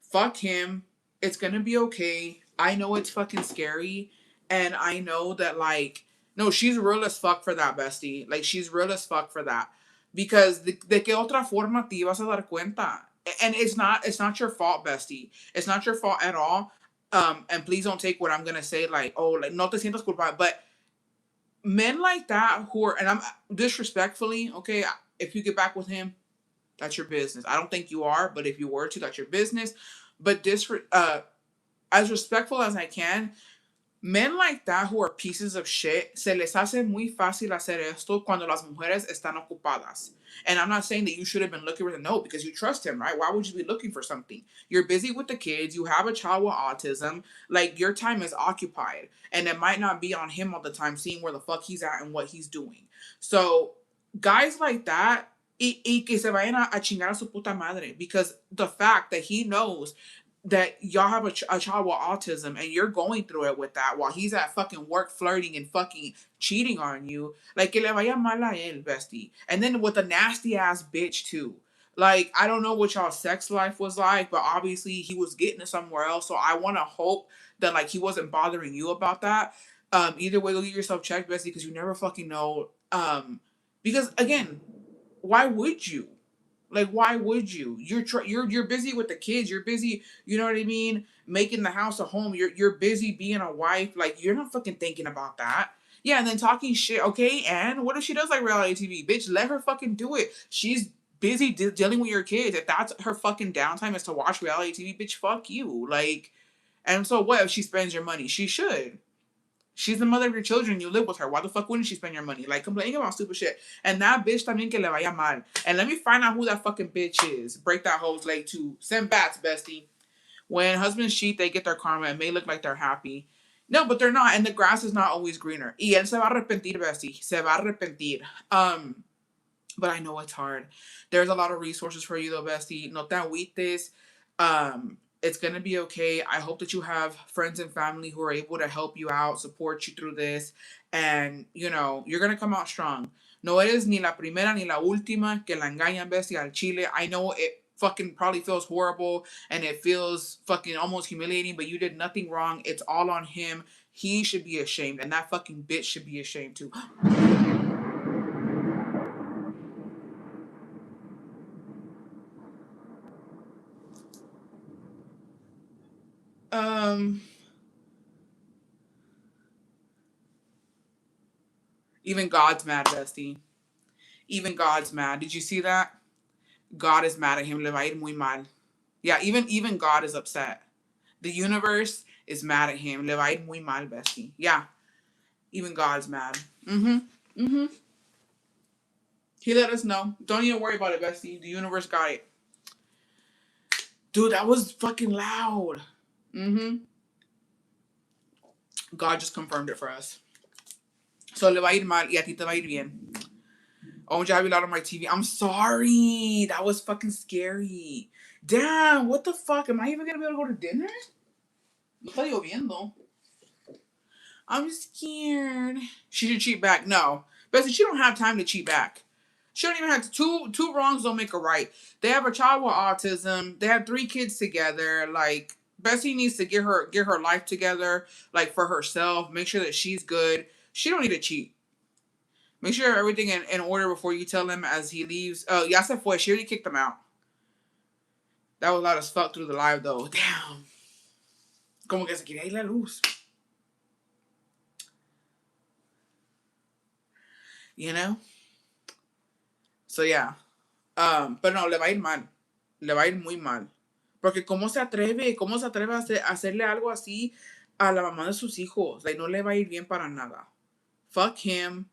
fuck him. It's gonna be okay. I know it's fucking scary, and I know that, like, no, she's real as fuck for that, bestie. Like, she's real as fuck for that, because de qué otra forma te ibas a dar cuenta? And it's not your fault, bestie. It's not your fault at all. And please don't take what I'm gonna say like, oh, like, no te sientas culpable, but men like that who are, and I'm disrespectfully, okay, if you get back with him, that's your business. I don't think you are, but if you were to, that's your business. But as respectful as I can, men like that who are pieces of shit, se les hace muy fácil hacer esto cuando las mujeres están ocupadas. And I'm not saying that you should have been looking for the note because you trust him, right? Why would you be looking for something? You're busy with the kids. You have a child with autism. Like, your time is occupied. And it might not be on him all the time, seeing where the fuck he's at and what he's doing. So, guys like that, y que se vayan a chingar a su puta madre. Because the fact that he knows that y'all have a child with autism and you're going through it with that while he's at fucking work flirting and fucking cheating on you, like, que le vaya mal a él, bestie. And then with a nasty ass bitch too. Like, I don't know what y'all's sex life was like, but obviously he was getting it somewhere else. So I want to hope that, like, he wasn't bothering you about that. Either way, go get yourself checked, bestie, because you never fucking know. Because again, why would you? Like, why would you? You're busy with the kids. You're busy, you know what I mean, making the house a home. You're busy being a wife. Like, you're not fucking thinking about that. Yeah, and then talking shit. Okay, and what if she does like reality TV? Bitch, let her fucking do it. She's busy dealing with your kids. If that's her fucking downtime is to watch reality TV, bitch, fuck you. Like, and so what if she spends your money? She should. She's the mother of your children. You live with her. Why the fuck wouldn't she spend your money? Like, complaining about stupid shit. And that bitch también que le vaya mal. And let me find out who that fucking bitch is. Break that hoe's leg too. Send bats, bestie. When husbands cheat, they get their karma. It may look like they're happy. No, but they're not. And the grass is not always greener. Y él se va a arrepentir, bestie. Se va a arrepentir. But I know it's hard. There's a lot of resources for you though, bestie. No te agüites. It's gonna be okay. I hope that you have friends and family who are able to help you out, support you through this, and you know you're gonna come out strong. No eres ni la primera ni la última que la engañan, bestie, al chile. I know it fucking probably feels horrible and it feels fucking almost humiliating, but you did nothing wrong. It's all on him. He should be ashamed, and that fucking bitch should be ashamed too. Um, Even God's mad, bestie. Even God's mad. Did you see that? God is mad at him. Le va a ir muy mal. Yeah, even God is upset. The universe is mad at him. Le va a ir muy mal, bestie. Yeah, even God's mad. Mm-hmm. Mm-hmm. He let us know. Don't even worry about it, bestie. The universe got it. Dude, that was fucking loud. Mm-hmm. God just confirmed it for us. So le va a ir mal y a ti te va a ir bien. Oh, I have you loud on my TV. I'm sorry. That was fucking scary. Damn, what the fuck? Am I even gonna be able to go to dinner? No está lloviendo. I'm scared. She should cheat back. No. Bessie, she don't have time to cheat back. She don't even have to. Two wrongs don't make a right. They have a child with autism. They have 3 kids together. Like, Bessie needs to get her life together, like, for herself. Make sure that she's good. She don't need to cheat. Make sure everything in order before you tell him as he leaves. Oh, ya se fue. She already kicked him out. That was loud as fuck through the live, though. Damn. Como que se quería ir la luz. You know? So, yeah. Pero no, le va a ir mal. Le va a ir muy mal. Porque ¿cómo se atreve? ¿Cómo se atreve a hacerle algo así a la mamá de sus hijos? Like, no le va a ir bien para nada. Fuck him.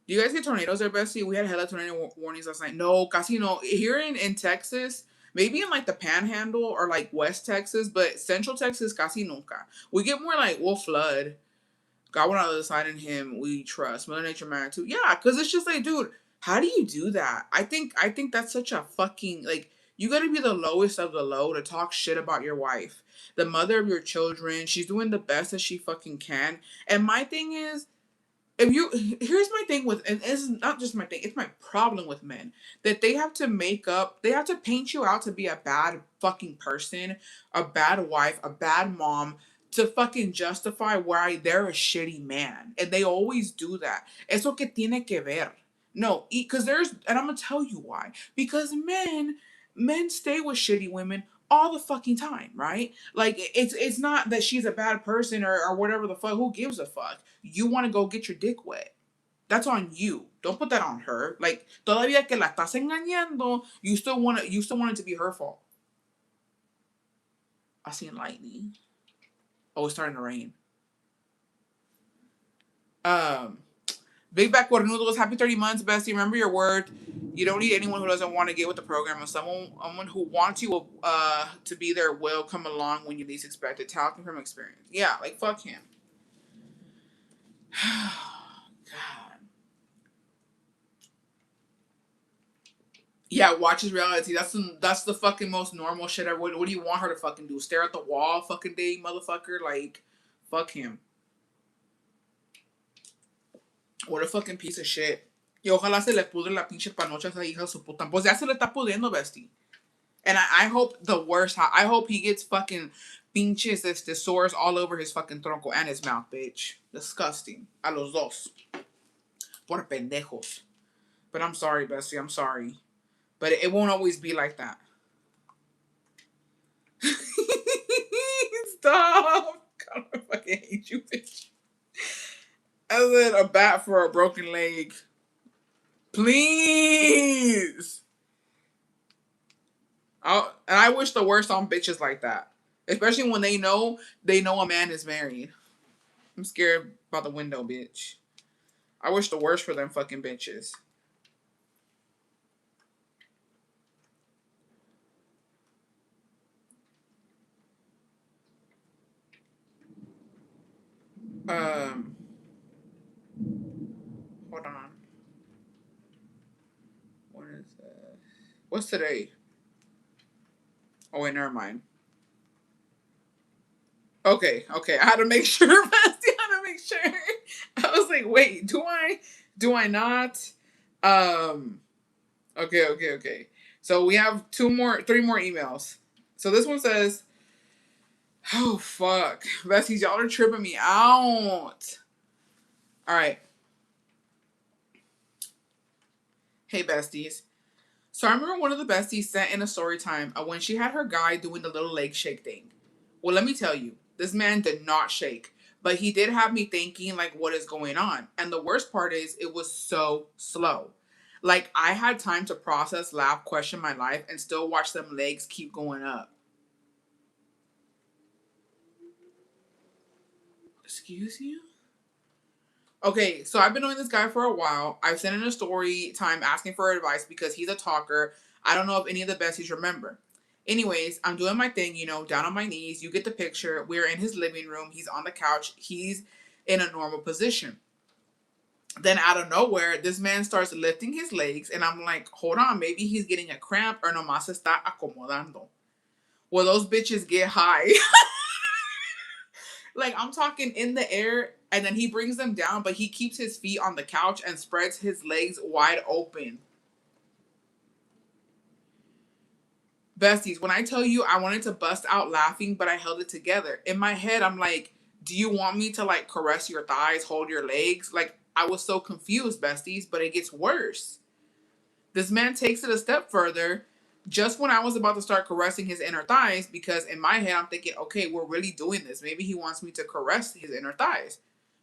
Do you guys get tornadoes there, Bessie? We had hella tornado warnings last night. No, casi no. Here in Texas, maybe in like the Panhandle or like West Texas, but Central Texas, casi nunca. We get more like, we'll flood. God went on the other side in him. We trust. Mother Nature man too. Yeah, because it's just like, dude, how do you do that? I think that's such a fucking, like, you gotta be the lowest of the low to talk shit about your wife. The mother of your children. She's doing the best that she fucking can. And my thing is, here's my thing with, and it's not just my thing, it's my problem with men, that they have to paint you out to be a bad fucking person, a bad wife, a bad mom, to fucking justify why they're a shitty man. And they always do that. Eso que tiene que ver. No, because and I'm gonna tell you why. Because men stay with shitty women all the fucking time, right? Like, it's not that she's a bad person or whatever the fuck. Who gives a fuck? You want to go get your dick wet. That's on you. Don't put that on her. Like, todavía que la estás engañando, you still want it to be her fault. I seen lightning. Oh, it's starting to rain. Big Back Cornudos, happy 30 months, bestie. Remember your word. You don't need anyone who doesn't want to get with the program. If someone who wants you to be there will come along when you least expect it. Talking from experience. Yeah, like, fuck him. God. Yeah, watches reality. That's the fucking most normal shit ever. What do you want her to fucking do? Stare at the wall fucking day, motherfucker? Like, fuck him. What a fucking piece of shit. Y ojalá se le pudre la pinche panocha a esa hija de su puta. Pues ya se le está pudriendo, bestie. And I hope the worst. I hope he gets fucking pinches sores all over his fucking tronco and his mouth, bitch. Disgusting. A los dos. Por pendejos. But I'm sorry, bestie. I'm sorry. But it won't always be like that. Stop. God, I fucking hate you, bitch. I said a bat for a broken leg. Please. And I wish the worst on bitches like that. Especially when they know a man is married. I'm scared about the window, bitch. I wish the worst for them fucking bitches. Um, hold on. What is that? What's today? Oh wait, never mind. Okay. I had to make sure, Bestie. I had to make sure. I was like, wait, do I not? Um, okay. So we have three more emails. So this one says, oh fuck, besties, y'all are tripping me out. All right. Hey besties. So I remember one of the besties sent in a story time when she had her guy doing the little leg shake thing. Well, let me tell you, this man did not shake, but he did have me thinking like, what is going on? And the worst part is, it was so slow. Like I had time to process, laugh, question my life, and still watch them legs keep going up. Excuse you? Okay, so I've been knowing this guy for a while. I've sent in a story time asking for advice because he's a talker. I don't know if any of the besties remember. Anyways, I'm doing my thing, down on my knees. You get the picture. We're in his living room. He's on the couch. He's in a normal position. Then out of nowhere, this man starts lifting his legs, and I'm like, hold on, maybe he's getting a cramp or nomás está acomodando. Well, those bitches get high. Like I'm talking in the air, and then he brings them down, but he keeps his feet on the couch and spreads his legs wide open. Besties, when I tell you I wanted to bust out laughing, but I held it together. In my head, I'm like, do you want me to like caress your thighs, hold your legs? Like I was so confused, besties, but it gets worse. This man takes it a step further just when I was about to start caressing his inner thighs, because in my head, I'm thinking, okay, we're really doing this. Maybe he wants me to caress his inner thighs.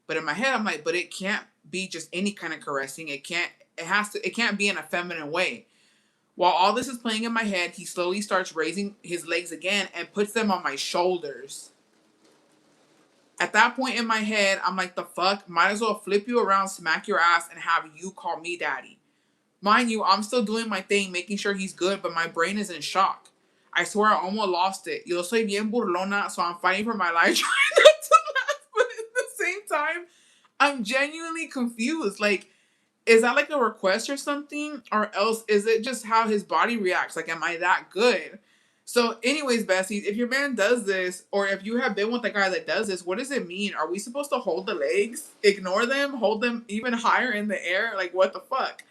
But in my head, I'm like, but it can't be just any kind of caressing. It can't be in a feminine way. While all this is playing in my head, he slowly starts raising his legs again and puts them on my shoulders. At that point in my head, I'm like, the fuck? Might as well flip you around, smack your ass, and have you call me daddy. Mind you, I'm still doing my thing, making sure he's good, but my brain is in shock. I swear I almost lost it. Yo soy bien burlona, so I'm fighting for my life, trying not to laugh, but at the same time, I'm genuinely confused. Like, is that like a request or something? Or else is it just how his body reacts? Like, am I that good? So, anyways, besties, if your man does this, or if you have been with a guy that does this, what does it mean? Are we supposed to hold the legs, ignore them, hold them even higher in the air? Like, what the fuck?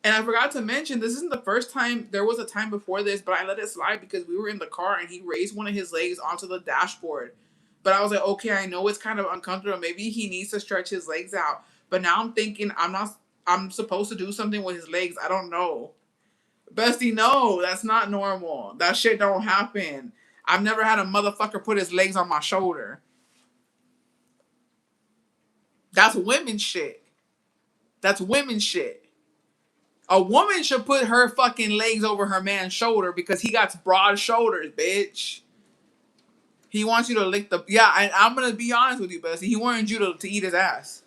And I forgot to mention, this isn't the first time. There was a time before this, but I let it slide because we were in the car and he raised one of his legs onto the dashboard. But I was like, okay, I know it's kind of uncomfortable. Maybe he needs to stretch his legs out. But now I'm thinking I'm supposed to do something with his legs. I don't know. Bestie, no, that's not normal. That shit don't happen. I've never had a motherfucker put his legs on my shoulder. That's women shit. That's women shit. A woman should put her fucking legs over her man's shoulder because he got broad shoulders, bitch. He wants you to lick the... Yeah, I'm going to be honest with you, Bessie. He wanted you to eat his ass.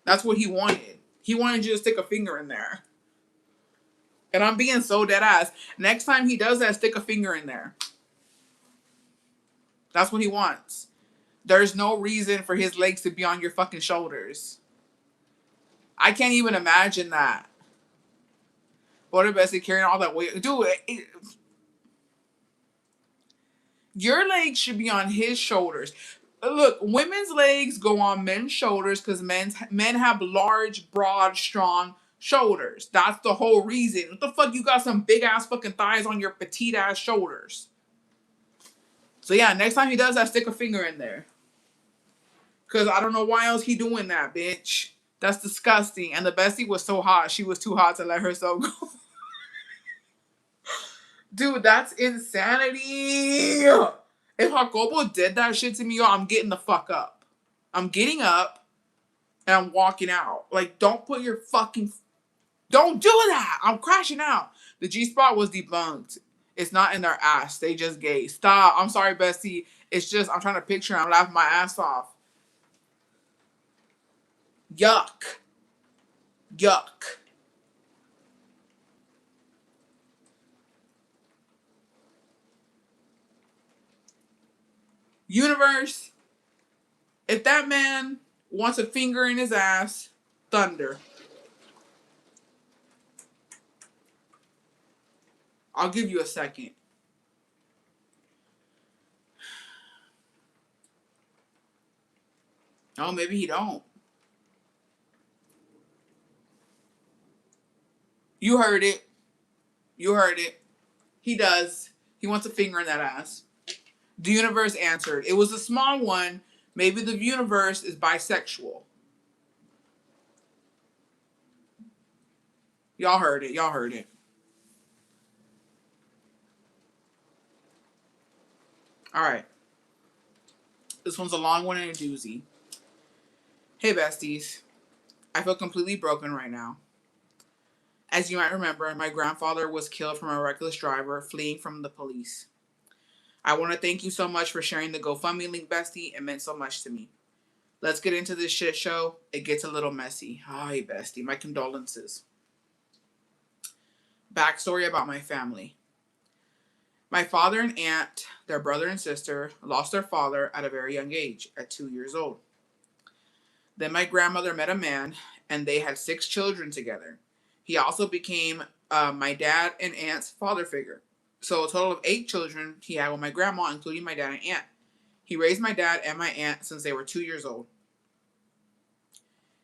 That's what he wanted. He wanted you to stick a finger in there. And I'm being so dead ass. Next time he does that, stick a finger in there. That's what he wants. There's no reason for his legs to be on your fucking shoulders. I can't even imagine that. What Bessie carrying all that weight? Dude, your legs should be on his shoulders. Look, women's legs go on men's shoulders because men have large, broad, strong shoulders. That's the whole reason. What the fuck? You got some big ass fucking thighs on your petite ass shoulders. So yeah, next time he does that, stick a finger in there. Cause I don't know why else he doing that, bitch. That's disgusting. And the bestie was so hot, she was too hot to let herself go. Dude, that's insanity. If Jacobo did that shit to me, yo, I'm getting the fuck up. I'm getting up and I'm walking out. Like, don't put your fucking. Don't do that. I'm crashing out. The G spot was debunked. It's not in their ass. They just gay. Stop. I'm sorry, Bestie. It's just, I'm trying to picture. I'm laughing my ass off. Yuck. Yuck. Universe, if that man wants a finger in his ass, thunder. I'll give you a second. Oh, maybe he don't. You heard it. You heard it. He does. He wants a finger in that ass. The universe answered. It was a small one. Maybe the universe is bisexual. Y'all heard it. Y'all heard it. All right. This one's a long one and a doozy. Hey, besties. I feel completely broken right now. As you might remember, my grandfather was killed from a reckless driver fleeing from the police. I want to thank you so much for sharing the GoFundMe link, bestie. It meant so much to me. Let's get into this shit show. It gets a little messy. Hi, bestie. My condolences. Backstory about my family. My father and aunt, their brother and sister, lost their father at a very young age, at 2 years old. Then my grandmother met a man, and they had 6 children together. He also became my dad and aunt's father figure. So a total of 8 children he had with my grandma, including my dad and aunt. He raised my dad and my aunt since they were 2 years old.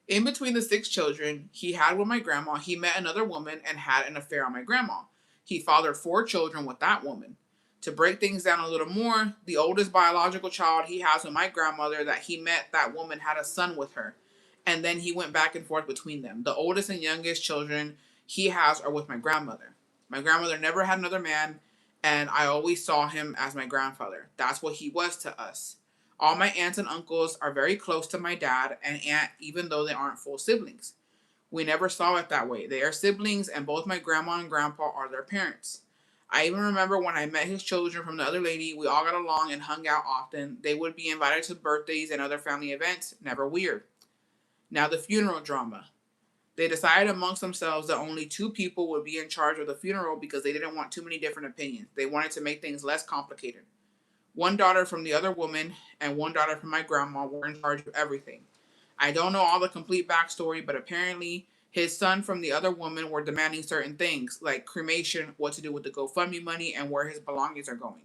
In between the 6 children he had with my grandma, he met another woman and had an affair on my grandma. He fathered 4 children with that woman. To break things down a little more, the oldest biological child he has with my grandmother that he met that woman had a son with her. And then he went back and forth between them. The oldest and youngest children he has are with my grandmother. My grandmother never had another man, and I always saw him as my grandfather. That's what he was to us. All my aunts and uncles are very close to my dad and aunt, even though they aren't full siblings. We never saw it that way. They are siblings, and both my grandma and grandpa are their parents. I even remember when I met his children from the other lady, we all got along and hung out often. They would be invited to birthdays and other family events, never weird. Now the funeral drama. They decided amongst themselves that only 2 people would be in charge of the funeral because they didn't want too many different opinions. They wanted to make things less complicated. One daughter from the other woman and one daughter from my grandma were in charge of everything. I don't know all the complete backstory, but apparently his son from the other woman were demanding certain things, like cremation, what to do with the GoFundMe money, and where his belongings are going.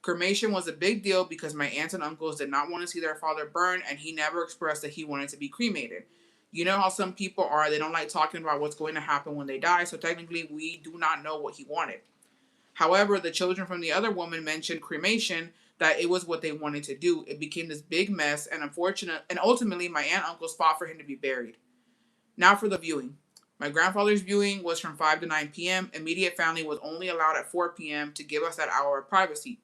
Cremation was a big deal because my aunts and uncles did not want to see their father burn, and he never expressed that he wanted to be cremated. You know how some people are, they don't like talking about what's going to happen when they die, so technically we do not know what he wanted. However, the children from the other woman mentioned cremation, that it was what they wanted to do. It became this big mess, and ultimately my aunt and uncles fought for him to be buried. Now for the viewing. My grandfather's viewing was from 5 to 9 p.m. Immediate family was only allowed at 4 p.m. to give us that hour of privacy.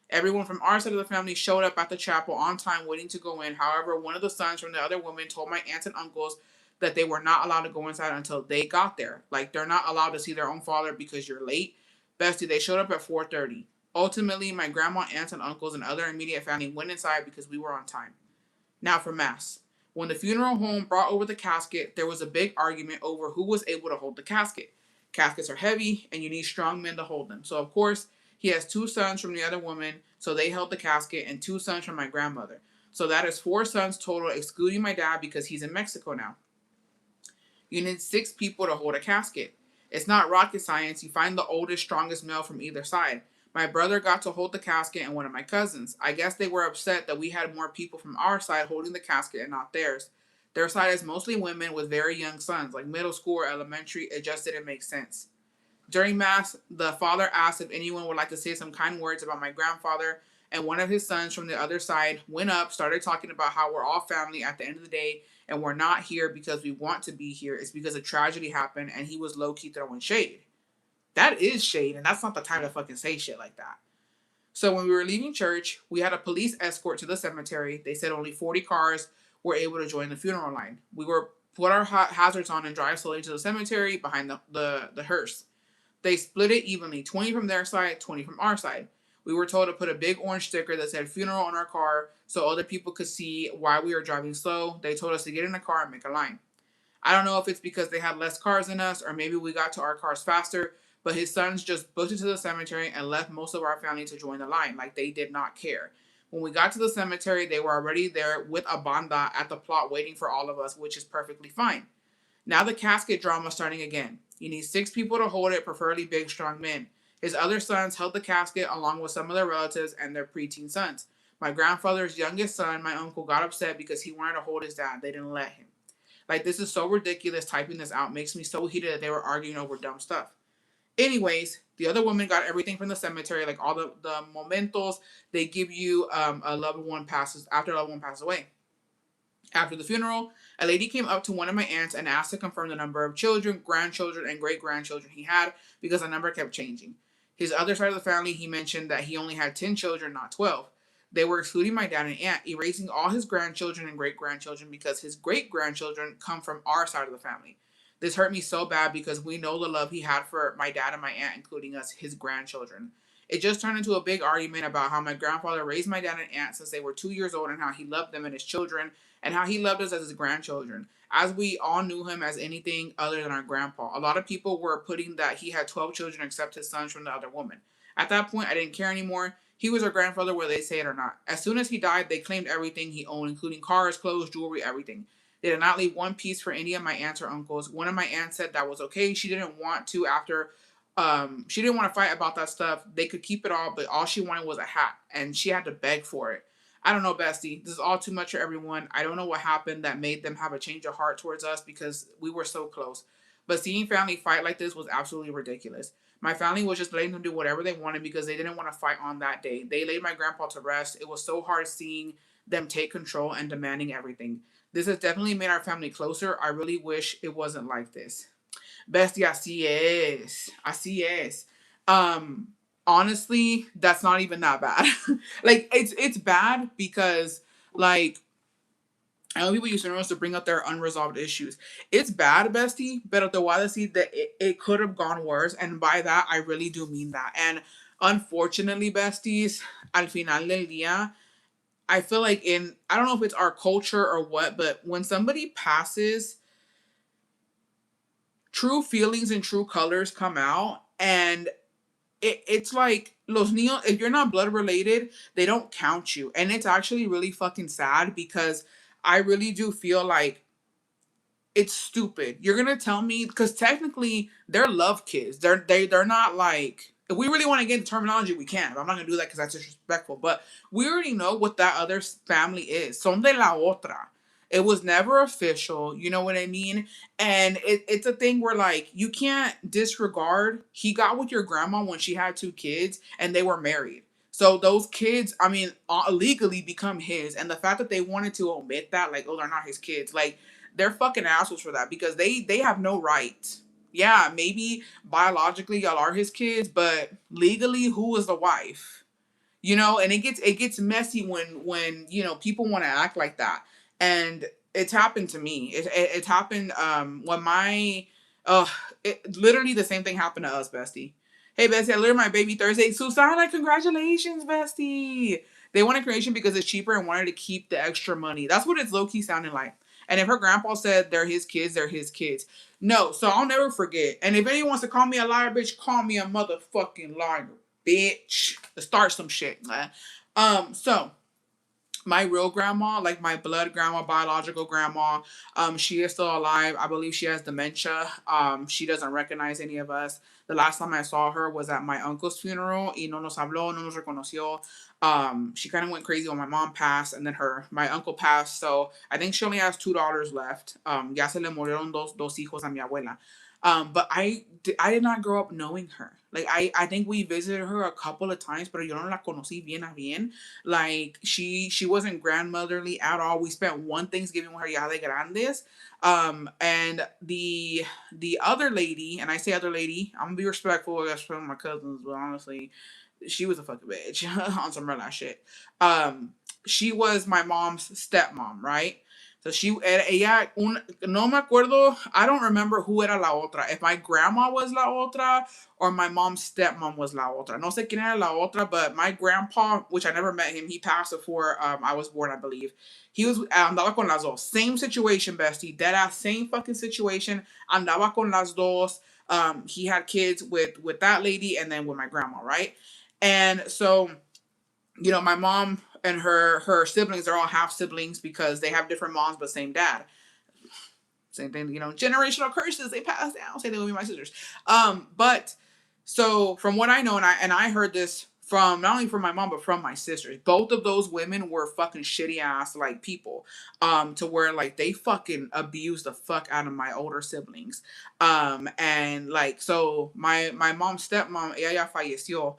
Everyone from our side of the family showed up at the chapel on time waiting to go in. However, one of the sons from the other woman told my aunts and uncles that they were not allowed to go inside until they got there. Like, they're not allowed to see their own father because you're late. Bestie, they showed up at 4:30. Ultimately, my grandma, aunts, and uncles and other immediate family went inside because we were on time. Now for mass. When the funeral home brought over the casket, there was a big argument over who was able to hold the casket. Caskets are heavy, and you need strong men to hold them. So, of course, he has 2 sons from the other woman, so they held the casket, and 2 sons from my grandmother. So that is 4 sons total, excluding my dad because he's in Mexico now. You need 6 people to hold a casket. It's not rocket science. You find the oldest, strongest male from either side. My brother got to hold the casket and one of my cousins. I guess they were upset that we had more people from our side holding the casket and not theirs. Their side is mostly women with very young sons, like middle school or elementary. It just didn't make sense. During Mass, the father asked if anyone would like to say some kind words about my grandfather, and one of his sons from the other side went up, started talking about how we're all family at the end of the day, and we're not here because we want to be here. It's because a tragedy happened, and he was low-key throwing shade. That is shade, and that's not the time to fucking say shit like that. So when we were leaving church, we had a police escort to the cemetery. They said only 40 cars were able to join the funeral line. We were put our hazards on and drive slowly to the cemetery behind the hearse. They split it evenly, 20 from their side, 20 from our side. We were told to put a big orange sticker that said funeral on our car so other people could see why we were driving slow. They told us to get in the car and make a line. I don't know if it's because they had less cars than us or maybe we got to our cars faster, but his sons just booked it to the cemetery and left most of our family to join the line. Like they did not care. When we got to the cemetery, they were already there with a banda at the plot waiting for all of us, which is perfectly fine. Now the casket drama starting again. You need 6 people to hold it, preferably big, strong men. His other sons held the casket along with some of their relatives and their preteen sons. My grandfather's youngest son, my uncle, got upset because he wanted to hold his dad. They didn't let him. Like, this is so ridiculous. Typing this out makes me so heated that they were arguing over dumb stuff. Anyways, the other woman got everything from the cemetery, like all the mementos. They give you a loved one passes after a loved one passes away. After the funeral, a lady came up to one of my aunts and asked to confirm the number of children, grandchildren, and great grandchildren he had because the number kept changing. His other side of the family, he mentioned that he only had 10 children, not 12. They were excluding my dad and aunt, erasing all his grandchildren and great grandchildren because his great grandchildren come from our side of the family. This hurt me so bad because we know the love he had for my dad and my aunt, including us, his grandchildren. It just turned into a big argument about how my grandfather raised my dad and aunt since they were 2 years old and how he loved them and his children and how he loved us as his grandchildren, as we all knew him as anything other than our grandpa. A lot of people were putting that he had 12 children except his sons from the other woman. At that point, I didn't care anymore. He was our grandfather whether they say it or not. As soon as he died, they claimed everything he owned, including cars, clothes, jewelry, everything. They did not leave one piece for any of my aunts or uncles. One of my aunts said that was okay. She didn't want to after she didn't want to fight about that stuff. They could keep it all, but all she wanted was a hat, and she had to beg for it. I don't know, bestie. This is all too much for everyone. I don't know what happened that made them have a change of heart towards us because we were so close. But seeing family fight like this was absolutely ridiculous. My family was just letting them do whatever they wanted because they didn't want to fight on that day. They laid my grandpa to rest. It was so hard seeing them take control and demanding everything. This has definitely made our family closer. I really wish it wasn't like this. Bestie, así es. Así es. Honestly, that's not even that bad. Like, it's bad because, like, I know people use funerals to bring up their unresolved issues. It's bad, bestie, pero te voy a decir that it could have gone worse. And by that, I really do mean that. And unfortunately, besties, al final del día, I feel like I don't know if it's our culture or what, but when somebody passes, true feelings and true colors come out. And it's like los niños, if you're not blood related, they don't count you. And it's actually really fucking sad because I really do feel like it's stupid. You're gonna tell me because technically they're love kids. They're not like if we really want to get into terminology, we can. But I'm not gonna do that because that's disrespectful. But we already know what that other family is. Son de la otra. It was never official. You know what I mean? And it's a thing where like you can't disregard. He got with your grandma when she had 2 kids and they were married. So those kids, I mean, legally become his. And the fact that they wanted to omit that, like, oh, they're not his kids, like they're fucking assholes for that because they have no right. Yeah, maybe biologically y'all are his kids, but legally, who is the wife? You know, and it gets messy when people want to act like that, and it's happened to me. It's happened when my literally the same thing happened to us, bestie. Hey, bestie, I learned my baby Thursday. Susana, congratulations, bestie. They wanted cremation because it's cheaper and wanted to keep the extra money. That's what it's low key sounding like. And if her grandpa said they're his kids, they're his kids. No, so I'll never forget. And if anyone wants to call me a liar, bitch, call me a motherfucking liar, bitch. Let's start some shit, man. So my real grandma, like my blood grandma, biological grandma, she is still alive. I believe she has dementia. She doesn't recognize any of us. The last time I saw her was at my uncle's funeral. Y no nos habló, no nos reconoció. She kind of went crazy when my mom passed, and then my uncle passed. So I think she only has $2 left. Ya se le murieron dos hijos a mi abuela. But I did not grow up knowing her. Like I think we visited her a couple of times, pero yo no la conocí bien a bien. Like she wasn't grandmotherly at all. We spent one Thanksgiving with her ya de grandes. And the other lady, and I say other lady, I'm gonna be respectful, I guess, from my cousins, but honestly, she was a fucking bitch on some real ass shit. Um, she was my mom's stepmom, right? So ella, no me acuerdo, I don't remember who era la otra. If my grandma was la otra or my mom's stepmom was la otra. No sé quién era la otra, but my grandpa, which I never met him, he passed before I was born, I believe. He was, andaba con las dos. Same situation, bestie. Dead ass, same fucking situation. Andaba con las dos. He had kids with that lady and then with my grandma, right? And so, my mom and her siblings are all half siblings because they have different moms but same dad. Same thing, generational curses, they pass down. Same thing with me and my sisters. But so from what I know, and I heard this from not only from my mom but from my sisters, both of those women were fucking shitty ass like people, to where like they fucking abused the fuck out of my older siblings, and like so my mom's stepmom, ella ya falleció.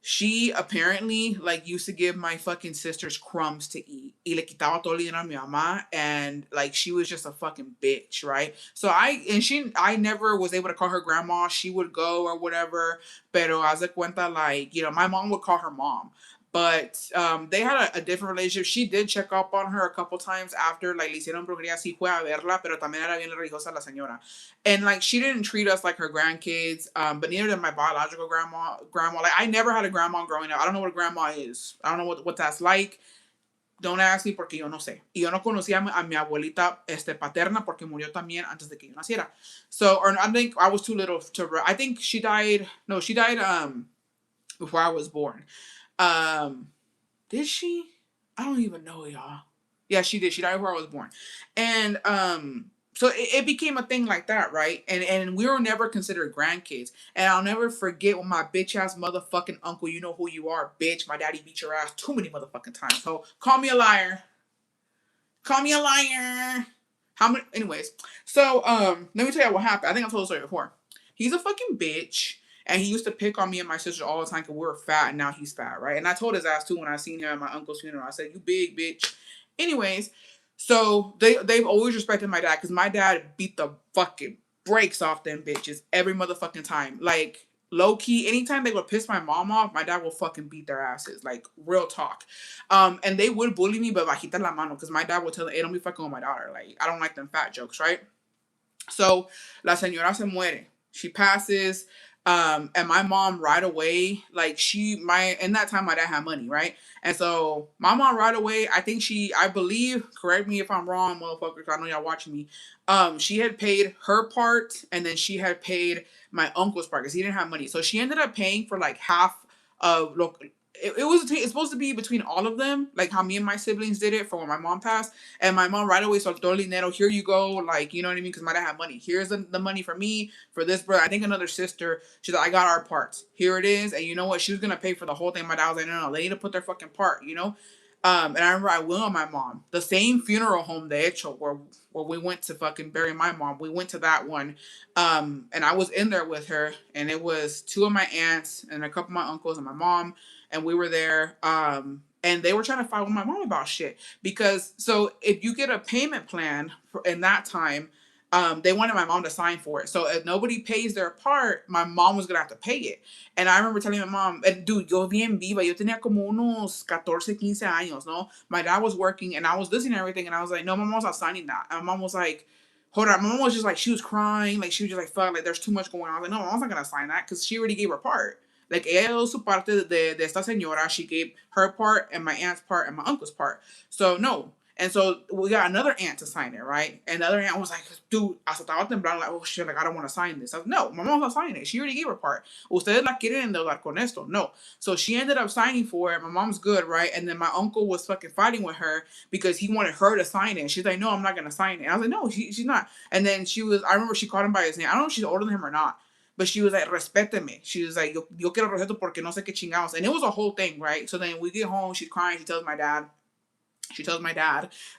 She apparently like used to give my fucking sisters crumbs to eat. Y le quitaba todo el dinero a mi mamá, and like she was just a fucking bitch, right? So I never was able to call her grandma. She would go or whatever, pero haz de cuenta like, my mom would call her mom. But they had a different relationship. She did check up on her a couple times after, like, le hicieron brujería, sí fue a verla, pero también era bien religiosa la señora. And like she didn't treat us like her grandkids, but neither did my biological grandma. Like I never had a grandma growing up. I don't know what a grandma is. I don't know what that's like. Don't ask me porque yo no sé. Y yo no conocía a mi abuelita paterna porque murió también antes de que yo naciera. So, or I think I was too little to. I think she died. No, she died before I was born. Did she? I don't even know, y'all. Yeah, she did. She died before I was born, and so it became a thing like that, right? And we were never considered grandkids. And I'll never forget when my bitch ass motherfucking uncle, you know who you are, bitch. My daddy beat your ass too many motherfucking times. So call me a liar. Call me a liar. How many? Anyways, so let me tell you what happened. I think I told the story before. He's a fucking bitch. And he used to pick on me and my sister all the time because we were fat and now he's fat, right? And I told his ass too when I seen him at my uncle's funeral. I said, "You big bitch." Anyways, so they've always respected my dad because my dad beat the fucking brakes off them bitches every motherfucking time. Like low key, anytime they would piss my mom off, my dad will fucking beat their asses. Like real talk. And they would bully me, but bajita la mano, because my dad would tell them, "Hey, don't be fucking with my daughter. Like I don't like them fat jokes, right?" So la señora se muere. She passes. And my mom right away, like in that time my dad had money, right? And so my mom right away, I believe, correct me if I'm wrong, motherfuckers, I know y'all watching me. She had paid her part and then she had paid my uncle's part because he didn't have money. So she ended up paying for like half of it's supposed to be between all of them, like how me and my siblings did it for when my mom passed. And my mom right away soltó el dinero. Here you go, like, you know what I mean? Because my dad had money. Here's the money for me, for this brother. I think another sister. She's like, "I got our parts. Here it is." And you know what? She was gonna pay for the whole thing. My dad was like, "No, they need to put their fucking part," you know. And I remember I went with my mom, the same funeral home de hecho where we went to fucking bury my mom. We went to that one, and I was in there with her, and it was two of my aunts and a couple of my uncles and my mom, and we were there. And they were trying to fight with my mom about shit because so if you get a payment plan in that time, they wanted my mom to sign for it. So if nobody pays their part, my mom was gonna have to pay it. And I remember telling my mom, and dude, yo bien viva, yo tenía como unos 14, 15 años, no? My dad was working and I was listening to everything and I was like, "No, my mom's not signing that." And my mom was like, "Hold on." My mom was just like, she was crying, like she was just like, "Fuck, like there's too much going on." I was like, "No, my mom's not gonna sign that because she already gave her part." Like ella dio su parte de esta señora. She gave her part and my aunt's part and my uncle's part. So no. And so we got another aunt to sign it, right? And the other aunt was like, "Dude, hasta estaba temblando, like, oh shit, like I don't want to sign this." I was, "No, my mom's not signing it. She already gave her part. Ustedes la quieren endeudar con esto." No. So she ended up signing for it. My mom's good, right? And then my uncle was fucking fighting with her because he wanted her to sign it. She's like, "No, I'm not gonna sign it." And I was like, "No, she's not." And then I remember she called him by his name. I don't know if she's older than him or not. But she was like, "Respéteme." She was like, yo quiero respeto porque no sé qué chingados. And it was a whole thing, right? So then we get home, she's crying, she tells my dad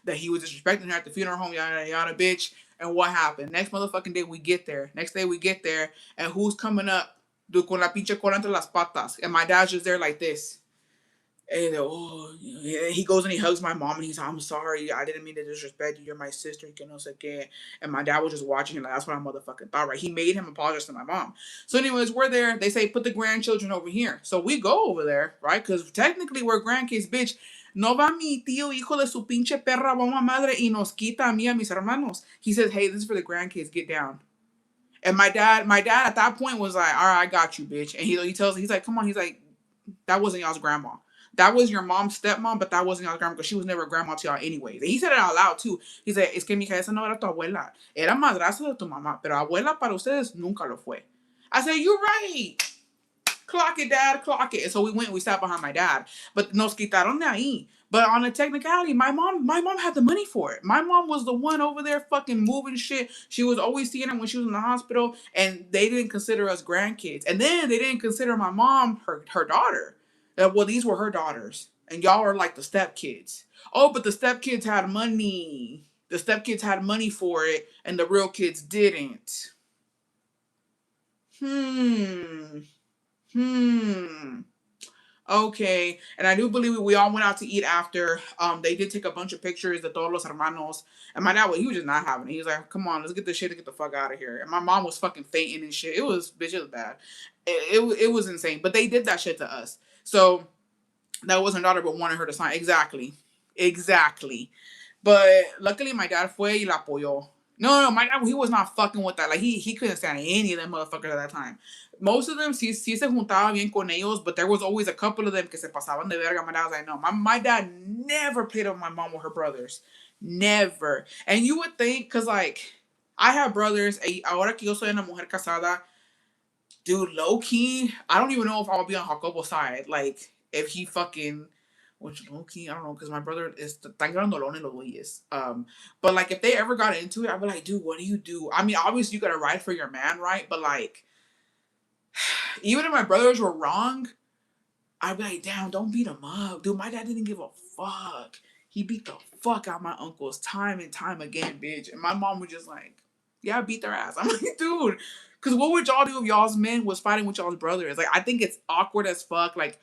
that he was disrespecting her at the funeral home, yada, yada, bitch. And what happened? Next motherfucking day we get there. Next day we get there, and who's coming up? Dude, con la pinche cola entre las patas. And my dad's just there like this. And he goes and he hugs my mom and he's like, I'm sorry, I didn't mean to disrespect you. You're my sister, que no sé qué. And my dad was just watching him. Like, that's what I motherfucking thought, right? He made him apologize to my mom. So, anyways, we're there. They say, put the grandchildren over here. So we go over there, right? Because technically we're grandkids, bitch. No va mi tío, hijo de su pinche perra, mamá madre, y nos quita a mí, a mis hermanos. He says, hey, this is for the grandkids. Get down. And my dad at that point was like, all right, I got you, bitch. And he's like, come on. He's like, that wasn't y'all's grandma. That was your mom's stepmom, but that wasn't y'all's grandma because she was never a grandma to y'all anyways. And he said it out loud too. He said, es que mi hija esa no era tu abuela. Era madrastra de tu mamá, pero abuela para ustedes nunca lo fue. I said, you're right. Clock it, dad, clock it. And so we sat behind my dad. But nos quitaron de ahí. But on a technicality, my mom had the money for it. My mom was the one over there fucking moving shit. She was always seeing her when she was in the hospital, and they didn't consider us grandkids. And then they didn't consider my mom her daughter. Well, these were her daughters, and y'all are like the stepkids. Oh, but the stepkids had money. The stepkids had money for it, and the real kids didn't. Okay, and I do believe we all went out to eat after. They did take a bunch of pictures of todos los hermanos, and my dad, he was just not having it. He was like, "Come on, let's get this shit and get the fuck out of here." And my mom was fucking fainting and shit. It was bad. It was insane. But they did that shit to us. So that wasn't her daughter, but wanted her to sign. Exactly. But luckily, my dad fue y la apoyó. No, my dad, he was not fucking with that. Like, he couldn't stand any of them motherfuckers at that time. Most of them, sí se juntaba bien con ellos, but there was always a couple of them que se pasaban de verga. My dad was like, no. My dad never played with my mom or her brothers. Never. And you would think, because, like, I have brothers, ahora que yo soy una mujer casada, dude, low key, I don't even know if I'll be on Jacobo's side. Like, if he fucking, which low key, I don't know, because my brother is tan grandolón en los güeyes. But like, if they ever got into it, I'd be like, dude, what do you do? I mean, obviously you gotta ride for your man, right? But like, even if my brothers were wrong, I'd be like, damn, don't beat him up, dude. My dad didn't give a fuck. He beat the fuck out my uncles time and time again, bitch. And my mom was just like, yeah, I beat their ass. I'm like, dude. Because what would y'all do if y'all's men was fighting with y'all's brothers? Like, I think it's awkward as fuck. Like,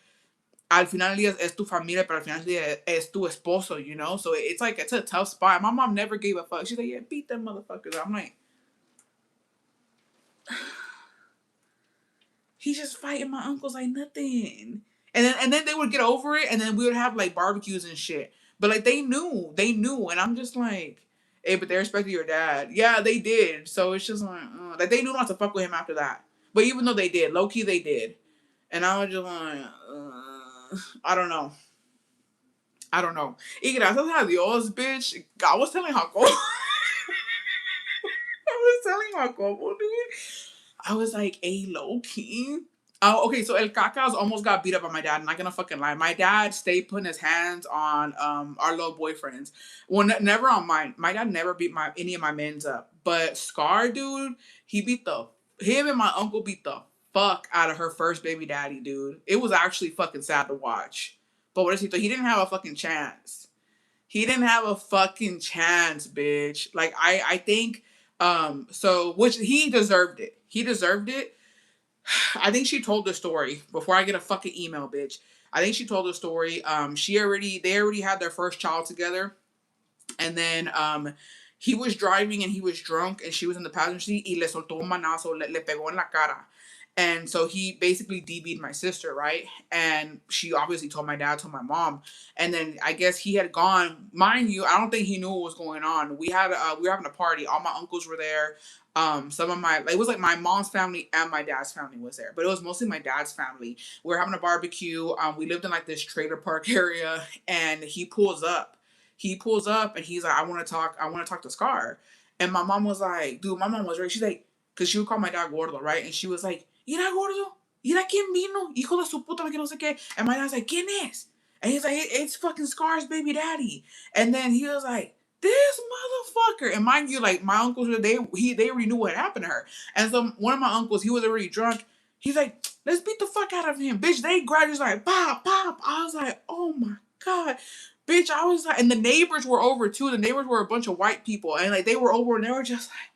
al final del día es tu familia, pero al final del día es tu esposo, you know? So it's like, it's a tough spot. My mom never gave a fuck. She's like, yeah, beat them motherfuckers. I'm like, he's just fighting my uncles like nothing. And then they would get over it, and then we would have like barbecues and shit. But like, they knew. And I'm just like, hey, but they respected your dad. Yeah, they did. So it's just like they knew not to fuck with him after that. But even though they did, low key they did. And I was just like, I don't know. Y gracias a Dios, bitch. I was telling Jacobo. Dude. I was like, hey, low key. Oh, okay, so El Cacas almost got beat up by my dad. I'm not gonna fucking lie. My dad stayed putting his hands on our little boyfriends. Well, never on mine. My dad never beat any of my men's up. But Scar, dude, him and my uncle beat the fuck out of her first baby daddy, dude. It was actually fucking sad to watch. But what is he? He didn't have a fucking chance. He didn't have a fucking chance, bitch. Like I think so which he deserved it. He deserved it. I think she told the story before I get a fucking email, bitch. I think she told the story. They already had their first child together. And then he was driving and he was drunk and she was in the passenger seat y le soltó un manazo, le pegó en la cara. And so he basically DB'd my sister, right? And she obviously told my dad, told my mom. And then I guess he had gone, mind you, I don't think he knew what was going on. We were having a party. All my uncles were there. It was like my mom's family and my dad's family was there, but it was mostly my dad's family. We were having a barbecue. We lived in like this trailer park area, and he pulls up and he's like, I want to talk to Scar. And my mom was like, dude, my mom was right. She's like, because she would call my dad gordo, right? And she was like, mira gordo, mira quién vino, hijo de su puta, que no sé qué. And my dad's like, ¿quién es? And he's like, it's fucking Scar's baby daddy. And then he was like, this motherfucker. And mind you, like, my uncles, they already knew what happened to her. And so one of my uncles, he was already drunk. He's like, let's beat the fuck out of him. Bitch, they grabbed, he's like, pop, pop. I was like, oh my God. Bitch, I was like, and the neighbors were over too. The neighbors were a bunch of white people, and like they were over, and they were just like,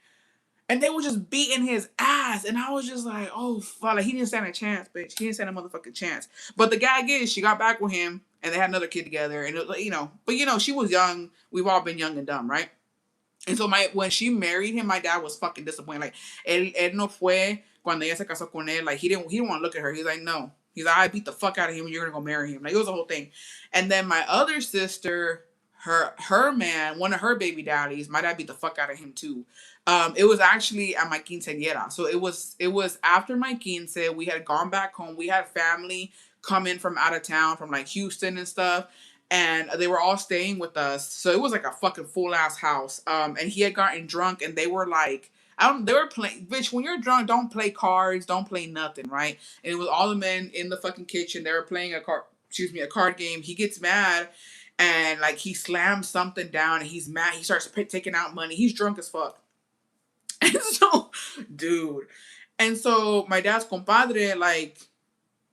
and they were just beating his ass, and I was just like, oh fuck, like he didn't stand a chance, bitch. He didn't stand a motherfucking chance. But the gag is, she got back with him, and they had another kid together, and it was, you know, but you know, she was young. We've all been young and dumb, right? And so when she married him, my dad was fucking disappointed. Like, él no fue cuando ella se casó con él. Like, he didn't want to look at her. He's like, no. He's like, I beat the fuck out of him. You're gonna go marry him. Like, it was a whole thing. And then my other sister, her man, one of her baby daddies, my dad beat the fuck out of him too. It was actually at my quinceañera. So it was after my quince. We had gone back home. We had family come in from out of town, from like Houston and stuff, and they were all staying with us. So it was like a fucking full ass house. And he had gotten drunk, and they were like, I don't. They were playing. Bitch, when you're drunk, don't play cards, don't play nothing, right? And it was all the men in the fucking kitchen. They were playing a card. Excuse me, a card game. He gets mad, and like he slams something down, and he's mad. He starts taking out money. He's drunk as fuck. And so, dude. And so my dad's compadre like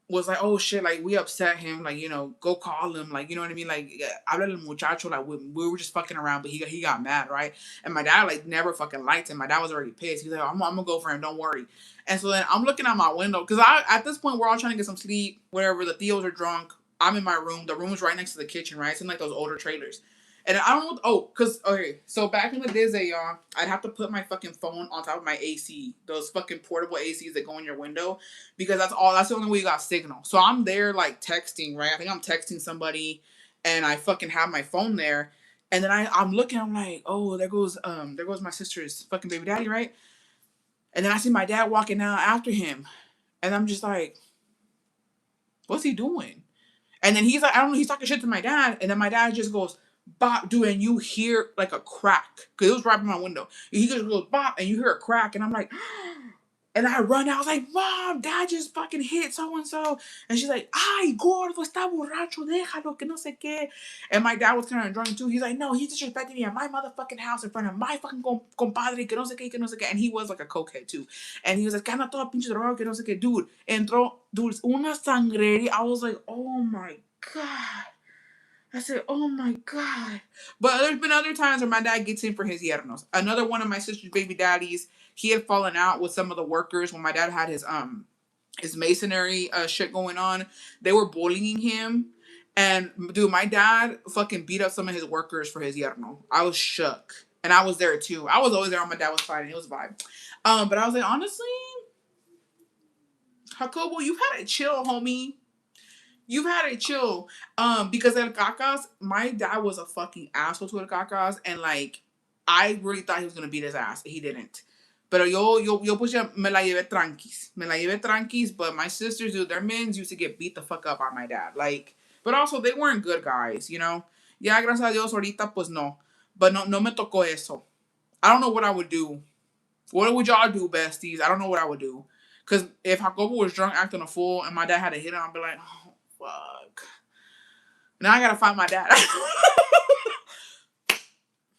was like, oh shit, like we upset him, like, you know, go call him, like, you know what I mean, like, habla el muchacho, like we were just fucking around, but he got mad, right? And my dad like never fucking liked him. My dad was already pissed. He's like, I'm gonna go for him, don't worry. And so then I'm looking out my window because I at this point we're all trying to get some sleep, whatever. The Theos are drunk. I'm in my room. The room is right next to the kitchen, right? It's in like those older trailers. And I don't know. Okay. So back in the days, y'all, I'd have to put my fucking phone on top of my AC, those fucking portable ACs that go in your window, because that's the only way you got signal. So I'm there like texting, right? I think I'm texting somebody, and I fucking have my phone there, and then I'm looking, I'm like, oh, there goes my sister's fucking baby daddy, right? And then I see my dad walking out after him, and I'm just like, what's he doing? And then he's like, I don't know, he's talking shit to my dad, and then my dad just goes, bop, dude, and you hear like a crack, because it was right by my window. He just goes, bop, and you hear a crack, and I'm like, and I run out, I was like, Mom, Dad just fucking hit so-and-so. And she's like, ay, gordo, está borracho, déjalo, que no sé qué. And my dad was kind of drunk too. He's like, no, he's disrespecting me at my motherfucking house in front of my fucking compadre, que no sé qué, que no sé qué. And he was like a cokehead too. And he was like, cana toda pinche droga, que no sé qué. Dude, entró, dude, una sangrería. I was like, oh my God. I said, oh my God. But there's been other times where my dad gets in for his yernos. Another one of my sister's baby daddies, he had fallen out with some of the workers when my dad had his masonry shit going on. They were bullying him. And dude, my dad fucking beat up some of his workers for his yerno. I was shook. And I was there too. I was always there when my dad was fighting. It was a vibe. But I was like, honestly, Jacobo, you've had it chill, homie. You've had it chill. Because El Cacas, my dad was a fucking asshole to El Cacas, and like, I really thought he was gonna beat his ass. He didn't. Pero yo pues ya me la llevé tranquis. Me la llevé tranquis, but my sisters, dude, their men used to get beat the fuck up by my dad. Like, but also they weren't good guys, you know? Ya, gracias a Dios, ahorita pues no. But no me tocó eso. I don't know what I would do. What would y'all do, besties? I don't know what I would do. Because if Jacobo was drunk acting a fool and my dad had to hit him, I'd be like, oh, fuck. Now I gotta fight my dad.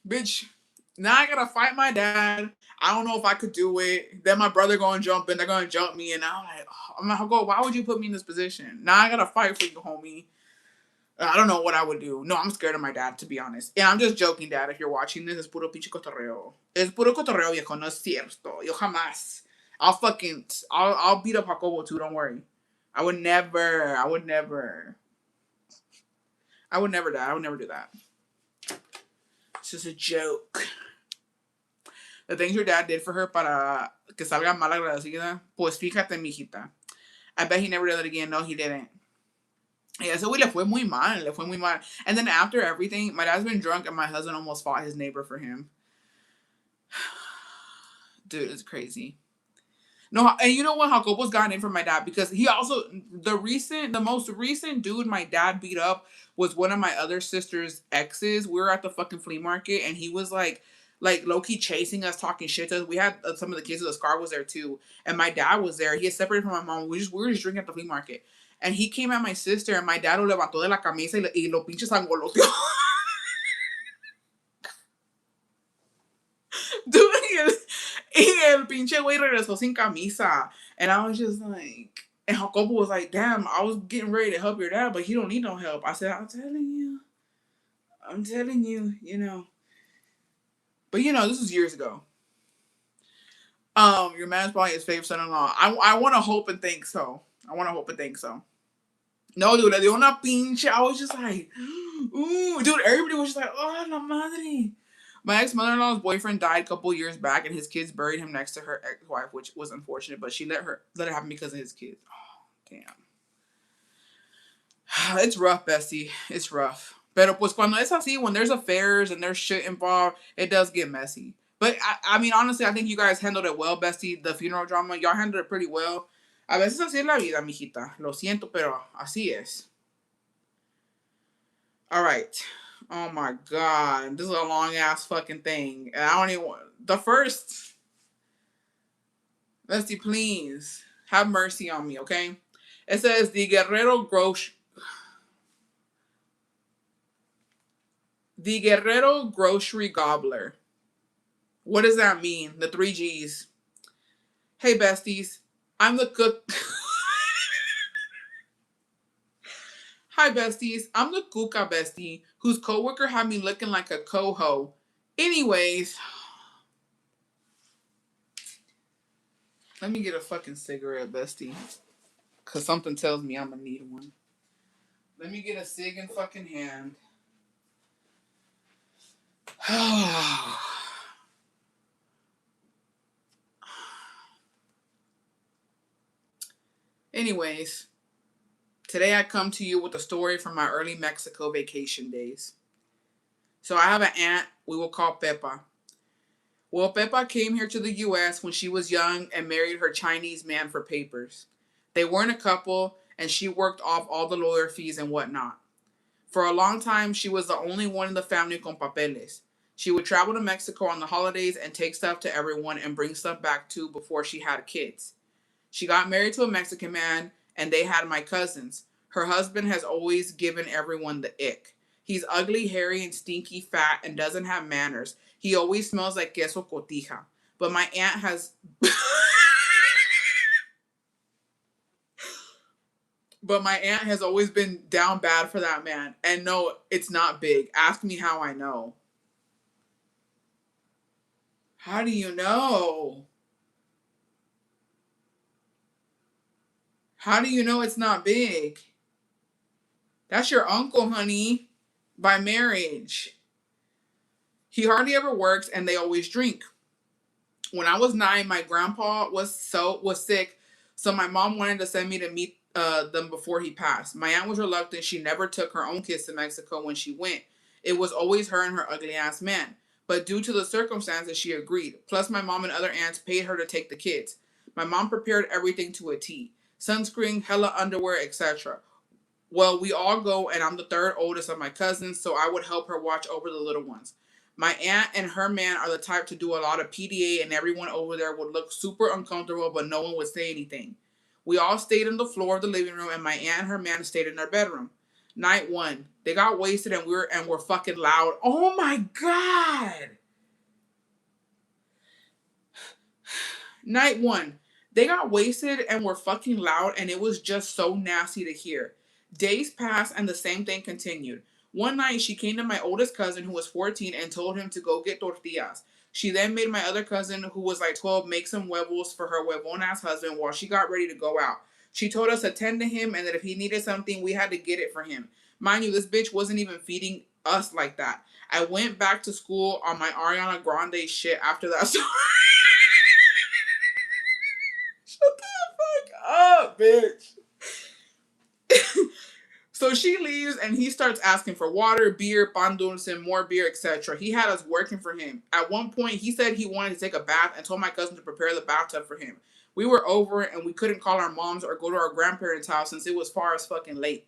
Bitch, now I gotta fight my dad. I don't know if I could do it. Then my brother gonna jump in. They're gonna jump me. And I'm like, oh, I'm like, Jacobo, why would you put me in this position? Now I gotta fight for you, homie. I don't know what I would do. No, I'm scared of my dad, to be honest. And I'm just joking, Dad. If you're watching this, es puro pinche cotorreo. Es puro cotorreo, viejo. No es cierto. Yo jamás. I'll beat up Jacobo too. Don't worry. I would never, Dad. I would never do that. It's just a joke. The things your dad did for her para que salga mal agradecida. Pues fíjate, mijita. I bet he never did it again. No, he didn't. Yeah, so le fue muy mal. And then after everything, my dad's been drunk and my husband almost fought his neighbor for him. Dude, it's crazy. No, and you know what? Jacobo's gotten in for my dad because he also, the most recent dude my dad beat up was one of my other sister's exes. We were at the fucking flea market and he was like low-key chasing us, talking shit to us. We had some of the kids of the Scar was there too. And my dad was there. He had separated from my mom. We were just drinking at the flea market. And he came at my sister, and my dad lo levantó de la camisa y lo pinches angoloteó. Dude, y el pinche güey regresó sin camisa. And I was just like, and Jacobo was like, damn, I was getting ready to help your dad, but he don't need no help. I said, I'm telling you. I'm telling you, But this was years ago. Your man's probably his favorite son-in-law. I want to hope and think so. No, dude, le dio una pinche. I was just like, ooh, dude. Everybody was just like, oh, la madre. My ex-mother-in-law's boyfriend died a couple years back, and his kids buried him next to her ex-wife, which was unfortunate. But she let it happen because of his kids. Oh, damn. It's rough, bestie. It's rough. Pero pues cuando es así, when there's affairs and there's shit involved, it does get messy. But I mean, honestly, I think you guys handled it well, bestie. The funeral drama, y'all handled it pretty well. A veces así es la vida, mijita. Lo siento, pero así es. All right. Oh my god, this is a long ass fucking thing, and I don't even want the first. Bestie, please have mercy on me, okay? It says the Guerrero grocery gobbler. What does that mean? The 3 G's. Hey besties, I'm the cook. Hi besties, I'm the Kuka bestie whose coworker had me looking like a coho. Anyways, let me get a fucking cigarette, bestie, cause something tells me I'm gonna need one. Let me get a cig in fucking hand. Anyways, today I come to you with a story from my early Mexico vacation days. So I have an aunt we will call Pepa. Well, Pepa came here to the U.S. when she was young and married her Chinese man for papers. They weren't a couple, and she worked off all the lawyer fees and whatnot. For a long time, she was the only one in the family con papeles. She would travel to Mexico on the holidays and take stuff to everyone and bring stuff back too before she had kids. She got married to a Mexican man, and they had my cousins. Her husband has always given everyone the ick. He's ugly, hairy, and stinky fat and doesn't have manners. He always smells like queso cotija. But my aunt has... But my aunt has always been down bad for that man. And no, it's not big. Ask me how I know. How do you know? How do you know it's not big? That's your uncle, honey, by marriage. He hardly ever works and they always drink. When I was 9, my grandpa was sick, so my mom wanted to send me to meet them before he passed. My aunt was reluctant. She never took her own kids to Mexico when she went. It was always her and her ugly ass man. But due to the circumstances, she agreed. Plus, my mom and other aunts paid her to take the kids. My mom prepared everything to a T. Sunscreen, hella underwear, etc. Well, we all go, and I'm the third oldest of my cousins, so I would help her watch over the little ones. My aunt and her man are the type to do a lot of PDA, and everyone over there would look super uncomfortable, but no one would say anything. We all stayed on the floor of the living room, and my aunt and her man stayed in their bedroom. Night 1, they got wasted, and we're fucking loud. Oh my god! Night 1, they got wasted and were fucking loud, and it was just so nasty to hear. Days passed, and the same thing continued. One night, she came to my oldest cousin, who was 14, and told him to go get tortillas. She then made my other cousin, who was like 12, make some huevos for her huevon-ass husband while she got ready to go out. She told us to tend to him and that if he needed something, we had to get it for him. Mind you, this bitch wasn't even feeding us like that. I went back to school on my Ariana Grande shit after that story. Shut the fuck up, bitch. So she leaves and he starts asking for water, beer, pan dulce, more beer, etc. He had us working for him. At one point, he said he wanted to take a bath and told my cousin to prepare the bathtub for him. We were over it and we couldn't call our moms or go to our grandparents' house since it was far as fucking late.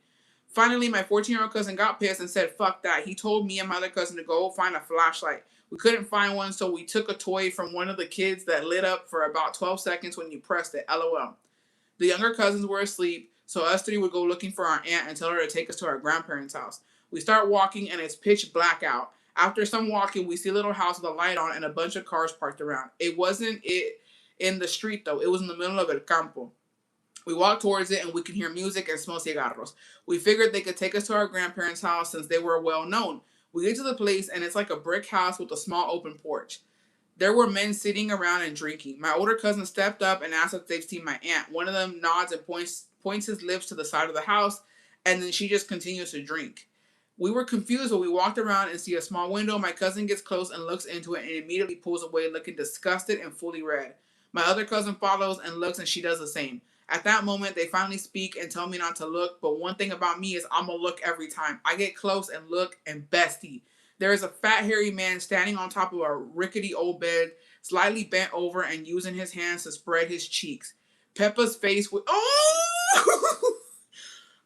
Finally, my 14-year-old cousin got pissed and said, fuck that. He told me and my other cousin to go find a flashlight. We couldn't find one, so we took a toy from one of the kids that lit up for about 12 seconds when you pressed it. LOL. The younger cousins were asleep, so us 3 would go looking for our aunt and tell her to take us to our grandparents' house. We start walking and it's pitch black out. After some walking, we see a little house with a light on and a bunch of cars parked around. It wasn't in the street though. It was in the middle of el campo. We walked towards it and we could hear music and smell cigarros. We figured they could take us to our grandparents' house since they were well known. We get to the place, and it's like a brick house with a small open porch. There were men sitting around and drinking. My older cousin stepped up and asked if they've seen my aunt. One of them nods and points his lips to the side of the house, and then she just continues to drink. We were confused, but we walked around and see a small window. My cousin gets close and looks into it and immediately pulls away, looking disgusted and fully red. My other cousin follows and looks, and she does the same. At that moment, they finally speak and tell me not to look, but one thing about me is I'm gonna look every time. I get close and look, and bestie, there is a fat, hairy man standing on top of a rickety old bed, slightly bent over and using his hands to spread his cheeks. Peppa's face was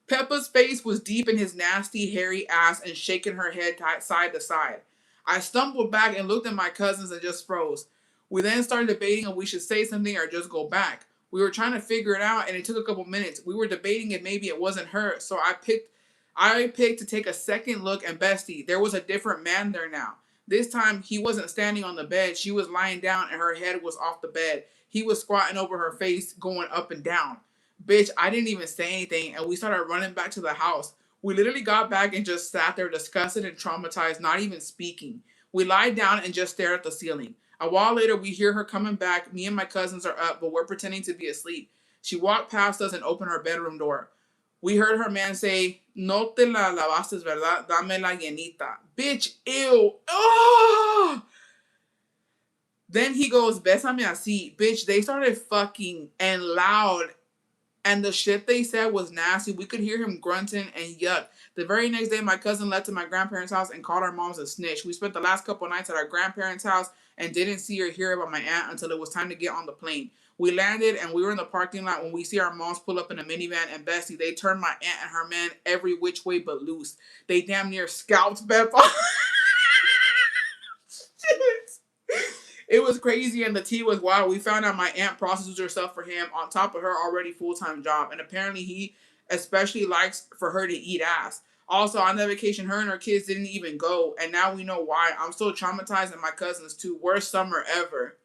Peppa's face was deep in his nasty, hairy ass and shaking her head side to side. I stumbled back and looked at my cousins and just froze. We then started debating if we should say something or just go back. We were trying to figure it out, and it took a couple minutes. We were debating if maybe it wasn't her, so I picked to take a second look, and bestie, there was a different man there now. This time, he wasn't standing on the bed. She was lying down, and her head was off the bed. He was squatting over her face, going up and down. Bitch, I didn't even say anything, and we started running back to the house. We literally got back and just sat there disgusted and traumatized, not even speaking. We lied down and just stared at the ceiling. A while later, we hear her coming back. Me and my cousins are up, but we're pretending to be asleep. She walked past us and opened her bedroom door. We heard her man say, "No te la lavaste, verdad? Dame la llenita." Bitch, ew. Oh! Then he goes, "Bésame así." Bitch, they started fucking and loud. And the shit they said was nasty. We could hear him grunting and yuck. The very next day, my cousin left to my grandparents' house and called our moms a snitch. We spent the last couple of nights at our grandparents' house and didn't see or hear about my aunt until it was time to get on the plane. We landed and we were in the parking lot when we see our moms pull up in a minivan, and bestie, they turned my aunt and her man every which way but loose. They damn near scalped Beth. It was crazy and the tea was wild. We found out my aunt prostitutes herself for him on top of her already full-time job. And apparently he especially likes for her to eat ass. Also, on that vacation, her and her kids didn't even go. And now we know why. I'm still traumatized, and my cousins too. Worst summer ever.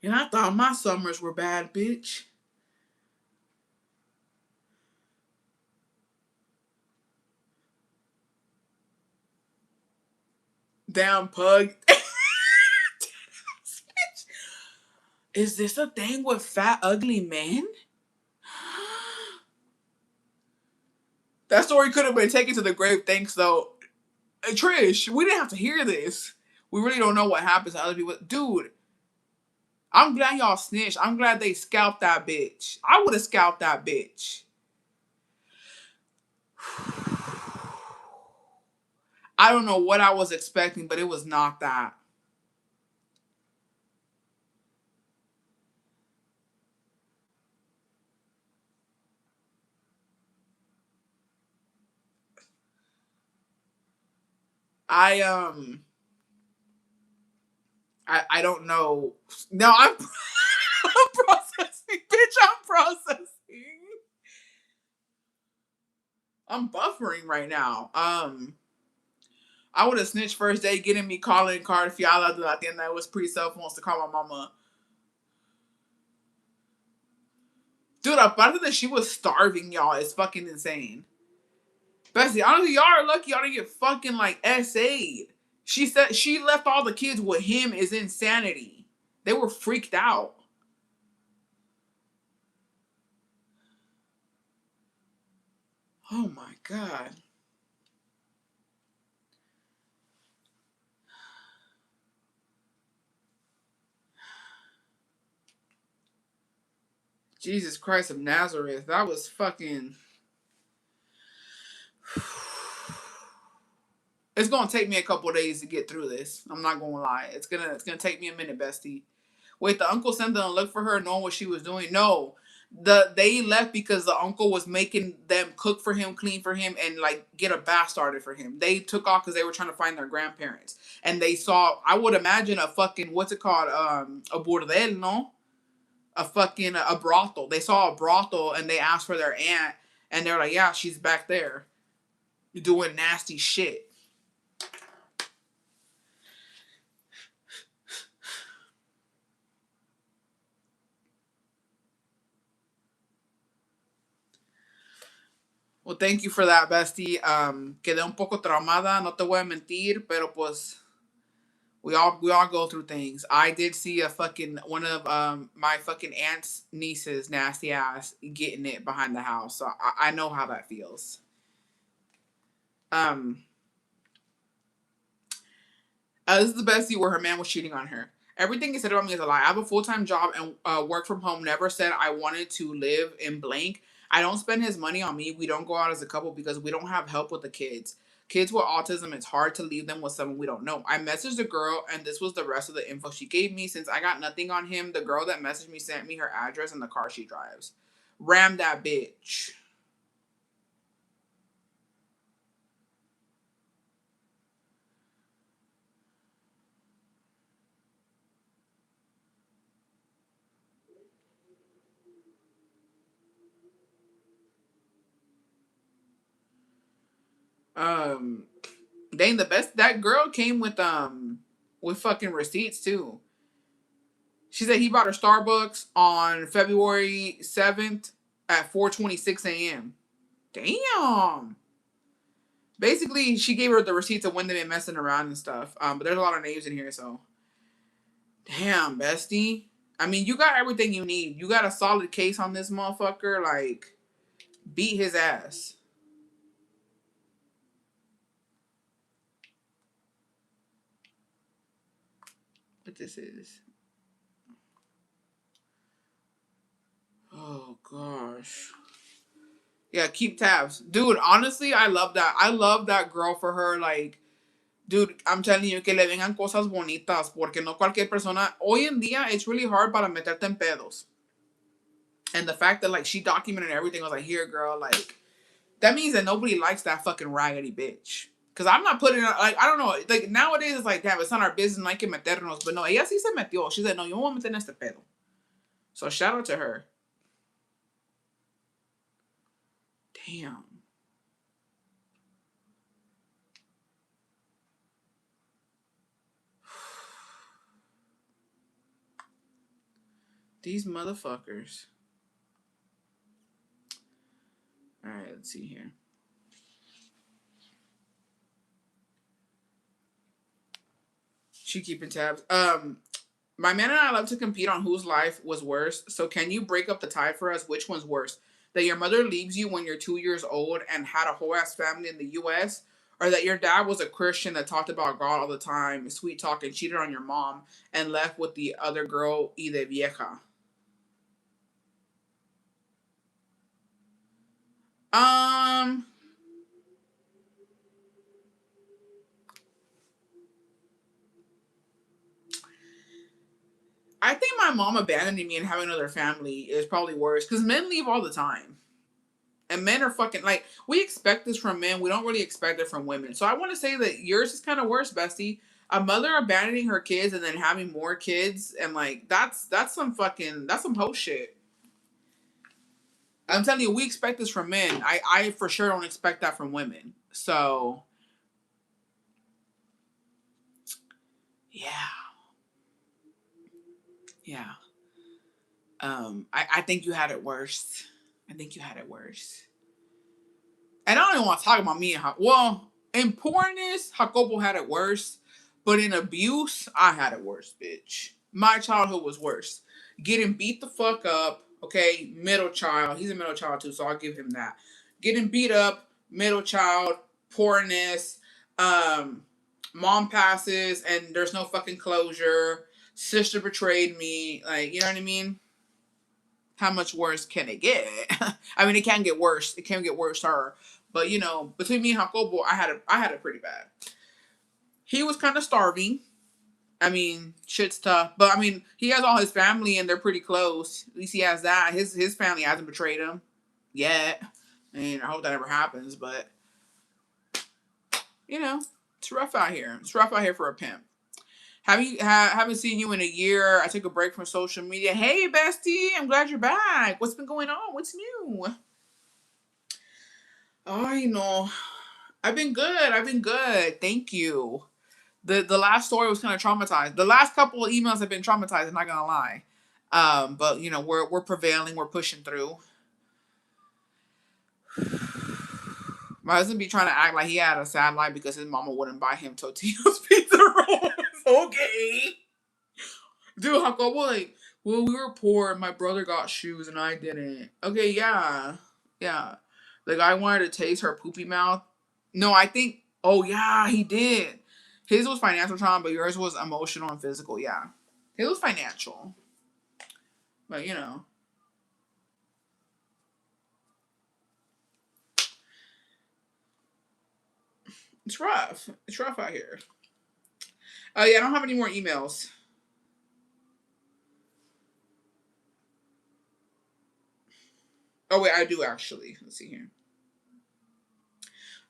And I thought my summers were bad, bitch. Damn pug. Is this a thing with fat, ugly men? That story could have been taken to the grave, thanks though. Trish, we didn't have to hear this. We really don't know what happens to other people. Dude, I'm glad y'all snitched. I'm glad they scalped that bitch. I would have scalped that bitch. I don't know what I was expecting, but it was not that. I I don't know. No, I'm I'm processing, bitch. I'm processing. I'm buffering right now. I would have snitched first day, getting me calling card fiala de la tienda. It was pre-cell phones to call my mama. Dude, aparte that she was starving, y'all, is fucking insane. Bessie, honestly, y'all are lucky y'all didn't get fucking like SA'd. She said she left all the kids with him is insanity. They were freaked out. Oh my god. Jesus Christ of Nazareth. That was fucking. It's gonna take me a couple of days to get through this. I'm not gonna lie. It's gonna take me a minute, bestie. Wait, the uncle sent them to look for her, knowing what she was doing. No, they left because the uncle was making them cook for him, clean for him, and like get a bath started for him. They took off because they were trying to find their grandparents, and they saw. I would imagine a fucking what's it called? A bordel, no? A fucking a brothel. They saw a brothel and they asked for their aunt, and they're like, yeah, she's back there doing nasty shit. Well, thank you for that, bestie. Quedé un poco traumada, no te voy a mentir, pero pues we all go through things. I did see a fucking one of my fucking aunt's nieces, nasty ass, getting it behind the house. So I know how that feels. Um, this is the bestie where her man was cheating on her. Everything he said about me is a lie. I have a full-time job and work from home. Never said I wanted to live in blank. I don't spend his money on me. We don't go out as a couple because we don't have help with the kids. Kids with autism, it's hard to leave them with someone we don't know. I messaged the girl, and this was the rest of the info she gave me. Since I got nothing on him, the girl that messaged me sent me her address and the car she drives. Ram that bitch. Um, Dang, the best, that girl came with fucking receipts too. She said he bought her Starbucks on February 7th at 4:26 a.m. Damn. Basically, she gave her the receipts of when they've been messing around and stuff. But there's a lot of names in here, so damn, bestie. I mean, you got everything you need. You got a solid case on this motherfucker. Like, beat his ass. What this is? Oh gosh. Yeah, keep tabs. Dude, honestly, I love that. I love that girl for her. Like, dude, I'm telling you que le vengan cosas bonitas. Porque no cualquier persona. Hoy en día, it's really hard para meterte en pedos. And the fact that, like, she documented everything, I was like, here, girl, like, that means that nobody likes that fucking raggedy bitch. Because I'm not putting, like, I don't know. Like, nowadays, it's like, damn, it's not our business. No hay que meternos. But no, ella sí se metió. She said, no, yo me voy a meter en este pedo. So, shout out to her. Damn. These motherfuckers. All right, let's see here. She keeping tabs. My man and I love to compete on whose life was worse. So can you break up the tie for us? Which one's worse? That your mother leaves you when you're 2 years old and had a whole ass family in the U.S., or that your dad was a Christian that talked about God all the time, sweet talk, and cheated on your mom and left with the other girl, y de vieja. Um, I think my mom abandoning me and having another family is probably worse because men leave all the time. And men are fucking like, we expect this from men. We don't really expect it from women. So I want to say that yours is kind of worse, bestie. A mother abandoning her kids and then having more kids, and like that's some fucking, that's some hoe shit. I'm telling you, we expect this from men. I for sure don't expect that from women. So yeah, yeah. I think you had it worse. I think you had it worse. And I don't even want to talk about me and well, in poorness, Jacobo had it worse. But in abuse, I had it worse, bitch. My childhood was worse. Getting beat the fuck up, okay, middle child. He's a middle child too, so I'll give him that. Getting beat up, middle child, poorness, um, mom passes and there's no fucking closure. Sister betrayed me. Like, you know what I mean? How much worse can it get? I mean, it can get worse. It can get worse, her. But you know, between me and Jacobo, I had it pretty bad. He was kind of starving. I mean, shit's tough. But I mean, he has all his family and they're pretty close. At least he has that. His family hasn't betrayed him yet. I mean, I hope that never happens. But you know, it's rough out here. It's rough out here for a pimp. Haven't seen you in a year. I took a break from social media. Hey, bestie, I'm glad you're back. What's been going on? What's new? Oh, you know, I've been good. I've been good. Thank you. The last story was kind of traumatized. The last couple of emails have been traumatized. I'm not gonna lie. But you know, we're prevailing. We're pushing through. My husband be trying to act like he had a sad life because his mama wouldn't buy him Totino's pizza rolls. Okay. Dude, how come, like, well, we were poor and my brother got shoes and I didn't. Okay, yeah. Yeah. The guy wanted to taste her poopy mouth. No, I think, oh, yeah, he did. His was financial trauma, but yours was emotional and physical, yeah. His was financial. But, you know. It's rough. It's rough out here. Oh, yeah, I don't have any more emails. Oh, wait, I do actually. Let's see here.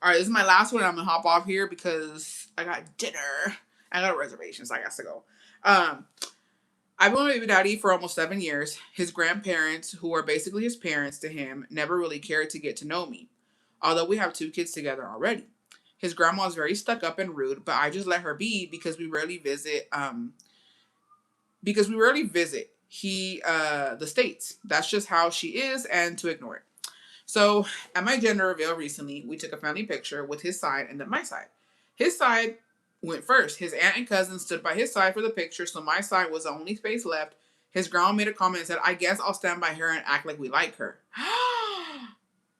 All right, this is my last one. I'm going to hop off here because I got dinner. I got a reservation, so I got to go. I've been with my baby daddy for almost 7 years. His grandparents, who are basically his parents to him, never really cared to get to know me, although we have 2 kids together already. His grandma is very stuck up and rude, but I just let her be because we rarely visit. The states. That's just how she is, and to ignore it. So at my gender reveal recently, we took a family picture with his side and then my side. His side went first. His aunt and cousin stood by his side for the picture, so my side was the only space left. His grandma made a comment and said, I guess I'll stand by her and act like we like her.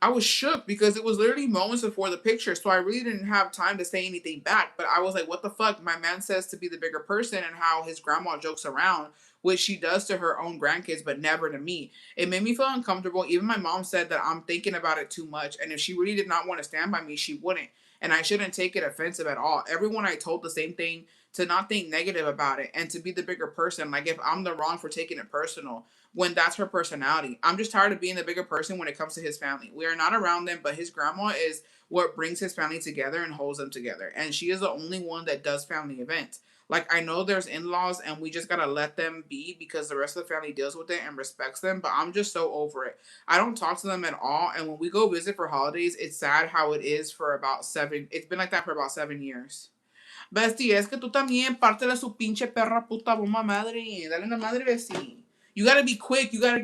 I was shook because it was literally moments before the picture, so I really didn't have time to say anything back. But I was like, what the fuck? My man says to be the bigger person and how his grandma jokes around, which she does to her own grandkids, but never to me. It made me feel uncomfortable. Even my mom said that I'm thinking about it too much. And if she really did not want to stand by me, she wouldn't. And I shouldn't take it offensive at all. Everyone I told the same thing, to not think negative about it and to be the bigger person. Like if I'm the wrong for taking it personal, when that's her personality. I'm just tired of being the bigger person when it comes to his family. We are not around them, but his grandma is what brings his family together and holds them together. And she is the only one that does family events. Like I know there's in-laws and we just gotta let them be because the rest of the family deals with it and respects them. But I'm just so over it. I don't talk to them at all. And when we go visit for holidays, it's sad how it is for about 7. It's been like that for about 7 years. Bestie, es que tú también pártele su pinche perra puta bomba madre. Dale una madre, bestie. You gotta be quick. You gotta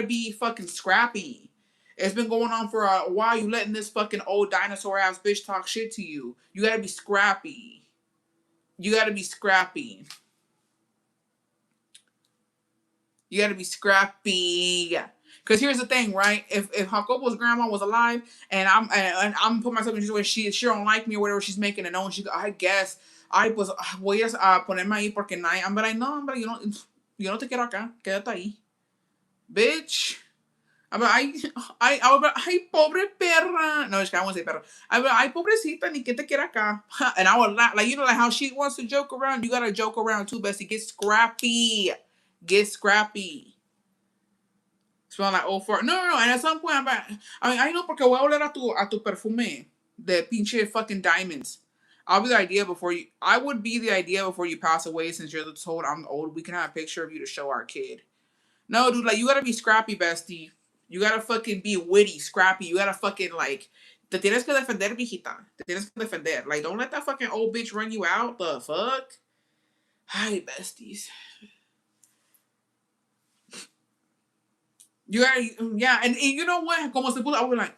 be fucking scrappy. It's been going on for a while. You letting this fucking old dinosaur ass bitch talk shit to you. You gotta be scrappy. You gotta be scrappy. You gotta be scrappy. Cause here's the thing, right? If Jacobo's grandma was alive and I'm putting myself in a situation she don't like me or whatever she's making it known, I guess ay pues voy a ponerme ahí porque nadie, I'm like no, hombre, yo no te quiero acá, quédate ahí, bitch. I'm like, I be, ay, pobre perra. No, I won't say perra. I'm like, ay, pobrecita, ni que te quiera acá. And I would laugh, like, you know, like how she wants to joke around. You gotta joke around too, bestie. Get scrappy. Get scrappy. Smell like old fart. No, no, no. And at some point, I'm like, I mean, I know porque voy a oler a tu perfume. The pinche fucking diamonds. I'll be the idea before you. I would be the idea before you pass away since you're told I'm old. We can have a picture of you to show our kid. No, dude, like, you gotta be scrappy, bestie. You gotta fucking be witty, scrappy. You gotta fucking, like, te tienes que defender, viejita. Te tienes que defender. Like, don't let that fucking old bitch run you out. The fuck? Hi, besties. You gotta, yeah, and you know what? Como se puso, I was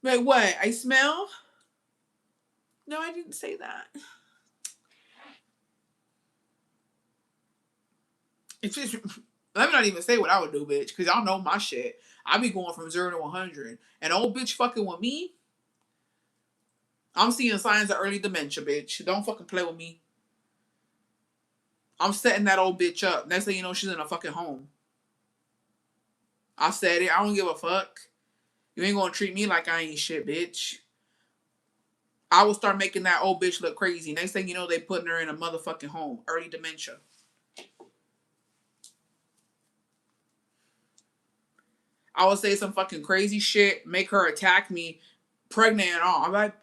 like, what? I smell? No, I didn't say that. It's just, let me not even say what I would do, bitch, because y'all know my shit. I be going from 0 to 100. And old bitch fucking with me, I'm seeing signs of early dementia, bitch. Don't fucking play with me. I'm setting that old bitch up. Next thing you know, she's in a fucking home. I said it. I don't give a fuck. You ain't gonna treat me like I ain't shit, bitch. I will start making that old bitch look crazy. Next thing you know, they putting her in a motherfucking home. Early dementia. I would say some fucking crazy shit, make her attack me, pregnant and all. I'm like,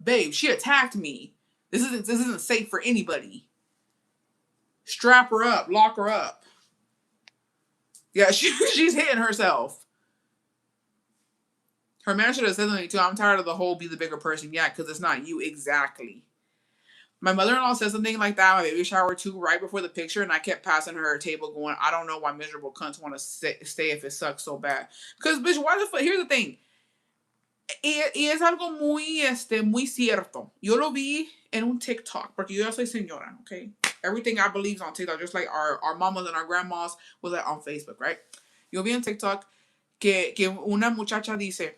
babe, she attacked me. This isn't safe for anybody. Strap her up, lock her up. Yeah, she's hitting herself. Her man should have said something too. I'm tired of the whole be the bigger person. Yeah, because it's not you exactly. My mother-in-law said something like that, my baby shower too, right before the picture, and I kept passing her a table going, I don't know why miserable cunts want to stay if it sucks so bad. Because, bitch, why the fuck? Here's the thing. Y es algo muy cierto. Yo lo vi en un TikTok, porque yo ya soy señora, okay? Everything I believe is on TikTok, just like our mamas and our grandmas was like on Facebook, right? Yo vi en TikTok que una muchacha dice,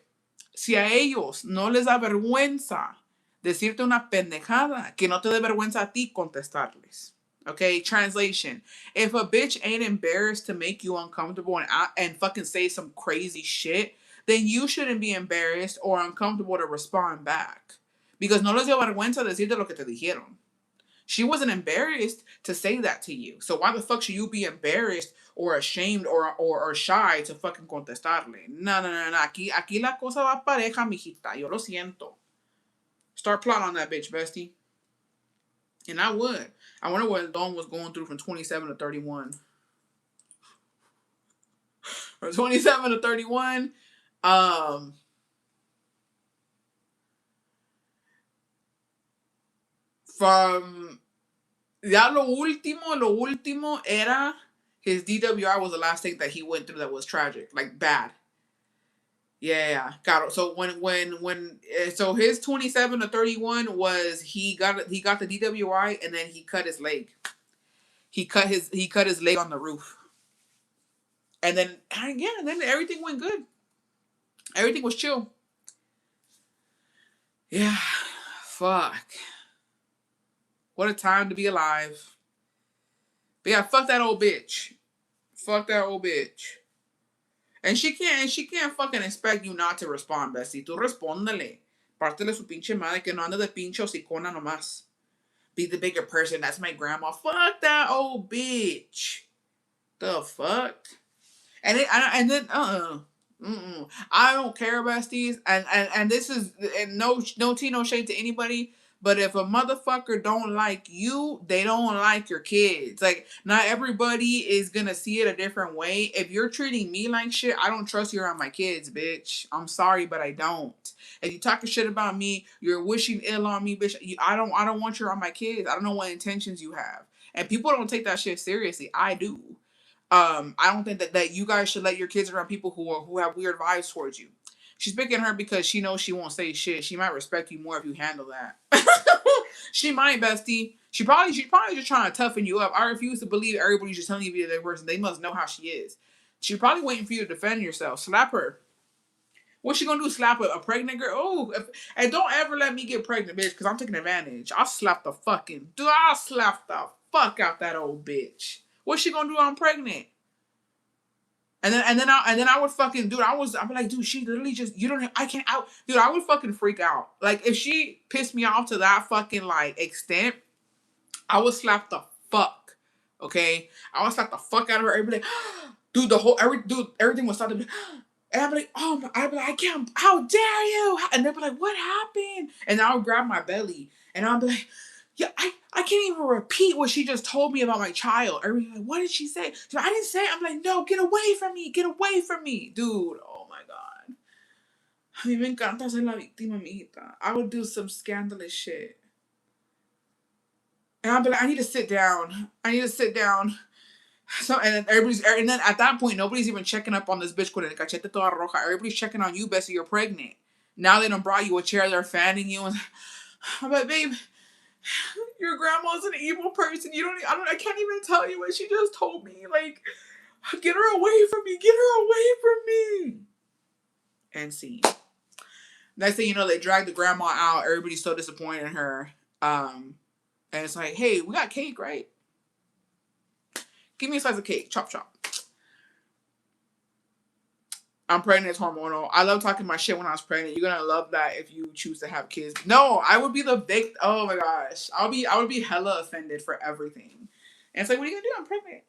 si a ellos no les da vergüenza decirte una pendejada, que no te dé vergüenza a ti contestarles. Okay, translation. If a bitch ain't embarrassed to make you uncomfortable and fucking say some crazy shit, then you shouldn't be embarrassed or uncomfortable to respond back. Because no les dio vergüenza decirte lo que te dijeron. She wasn't embarrassed to say that to you. So why the fuck should you be embarrassed or ashamed or shy to fucking contestarle? No. Aquí la cosa va pareja, mijita. Yo lo siento. Start plotting on that bitch, bestie. And I would. I wonder what Dawn was going through from 27 to 31. From 27 to 31. From ya lo último era his DWI was the last thing that he went through that was tragic, like bad. Yeah, got it. So so his 27 to 31 was he got the DWI and then he cut his leg. He cut his leg on the roof. And then everything went good. Everything was chill. Yeah. Fuck. What a time to be alive. But yeah, fuck that old bitch. Fuck that old bitch. And she can't fucking expect you not to respond, Bessie. Tú respóndele. Pártele su pinche madre que no anda de pinche hocicona nomás. Be the bigger person. That's my grandma. Fuck that old bitch. The fuck? And then I don't care, besties. And this is no tea, no shade to anybody. But if a motherfucker don't like you, they don't like your kids. Like, not everybody is gonna see it a different way. If you're treating me like shit, I don't trust you around my kids, bitch. I'm sorry, but I don't. If you talking shit about me, you're wishing ill on me, bitch. I don't want you around my kids. I don't know what intentions you have. And people don't take that shit seriously. I do. I don't think that you guys should let your kids around people who have weird vibes towards you. She's picking her because she knows she won't say shit. She might respect you more if you handle that. She might, bestie. She probably just trying to toughen you up. I refuse to believe everybody's just telling you to be their person. They must know how she is. She's probably waiting for you to defend yourself. Slap her. What's she gonna do? Slap a pregnant girl? Oh, and don't ever let me get pregnant, bitch, because I'm taking advantage. I'll slap the fuck out that old bitch. What's she gonna do? I'm pregnant. And then I would fucking, dude, I'd be like, dude, she literally just, I would fucking freak out. Like, if she pissed me off to that fucking, like, extent, I would slap the fuck, okay? I would slap the fuck out of her. Everybody, dude, everything would start to be, and I'd be like, I can't, how dare you? And they'd be like, what happened? And I would grab my belly, and I'd be like, yeah, I can't even repeat what she just told me about my child. Everybody's like, what did she say? So I didn't say it. I'm like, no, get away from me. Get away from me. Dude, oh my God. A mí me encanta ser la víctima, mijita. I would do some scandalous shit. And I'd be like, I need to sit down. So, and then at that point, nobody's even checking up on this bitch con el cachete toda roja. Everybody's checking on you, Bessie, you're pregnant. Now they done brought you a chair, they're fanning you. And I'm like, babe, your grandma's an evil person. I can't even tell you what she just told me. Like, get her away from me. Get her away from me. And see. Next thing you know, they drag the grandma out. Everybody's so disappointed in her. And it's like, hey, we got cake, right? Give me a slice of cake. Chop, chop. I'm pregnant. It's hormonal. I love talking my shit when I was pregnant. You're gonna love that if you choose to have kids. No, I would be the victim. Oh my gosh, I would be hella offended for everything. And it's like, what are you gonna do? I'm pregnant.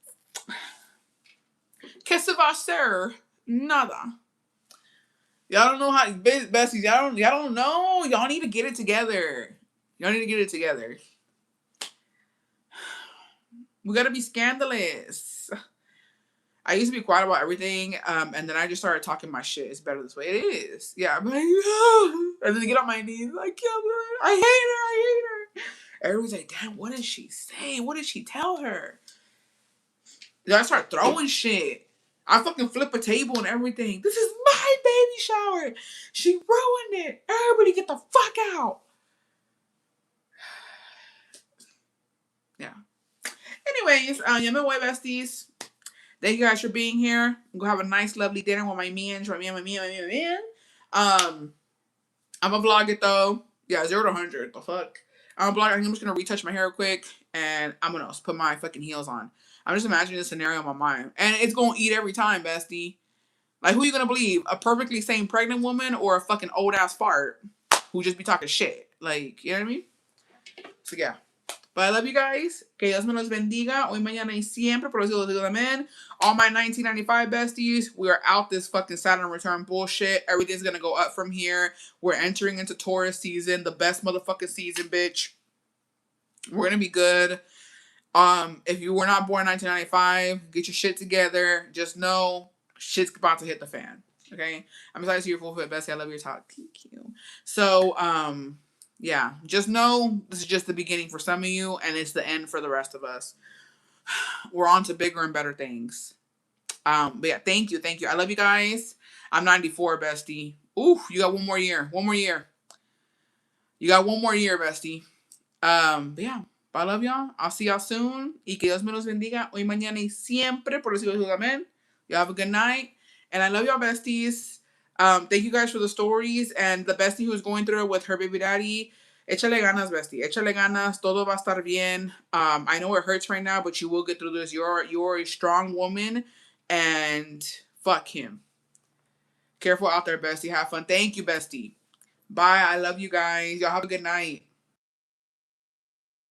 Que se va a hacer? Nada. Y'all don't know how, besties. Y'all don't know. Y'all need to get it together. We gotta be scandalous. I used to be quiet about everything, and then I just started talking my shit. It's better this way. It is. Yeah, I'm like, and then get on my knees, like, I hate her. Everybody's like, damn, what did she say? What did she tell her? Then I start throwing shit. I fucking flip a table and everything. This is my baby shower. She ruined it. Everybody get the fuck out. Yeah. Anyways, ya me voy, besties. Thank you guys for being here. I'm gonna have a nice, lovely dinner with my man. I'm gonna vlog it though. Yeah, 0 to 100. The fuck. I'm gonna vlog. I'm just gonna retouch my hair quick, and I'm gonna put my fucking heels on. I'm just imagining this scenario in my mind, and it's gonna eat every time, bestie. Like, who you gonna believe? A perfectly sane pregnant woman or a fucking old ass fart who just be talking shit? Like, you know what I mean? So yeah. But I love you guys. Que Dios me los bendiga. Hoy, mañana y siempre. Por eso digo también. All my 1995 besties, we are out this fucking Saturn return bullshit. Everything's gonna go up from here. We're entering into Taurus season. The best motherfucking season, bitch. We're gonna be good. If you were not born in 1995, get your shit together. Just know shit's about to hit the fan. Okay? I'm excited to see your full fit, bestie. I love your talk. Thank you. So, yeah, just know this is just the beginning for some of you, and it's the end for the rest of us. We're on to bigger and better things. But yeah, thank you. I love you guys. I'm 94, bestie. Ooh, you got one more year. You got one more year, bestie. But yeah, I love y'all. I'll see y'all soon. Y que Dios me los bendiga hoy, mañana y siempre. Por eso digo amén. Y'all have a good night. And I love y'all, besties. Thank you guys for the stories, and the bestie who's going through it with her baby daddy. Échale ganas, bestie. Échale ganas. Todo va a estar bien. I know it hurts right now, but you will get through this. You're a strong woman, and fuck him. Careful out there, bestie. Have fun. Thank you, bestie. Bye. I love you guys. Y'all have a good night.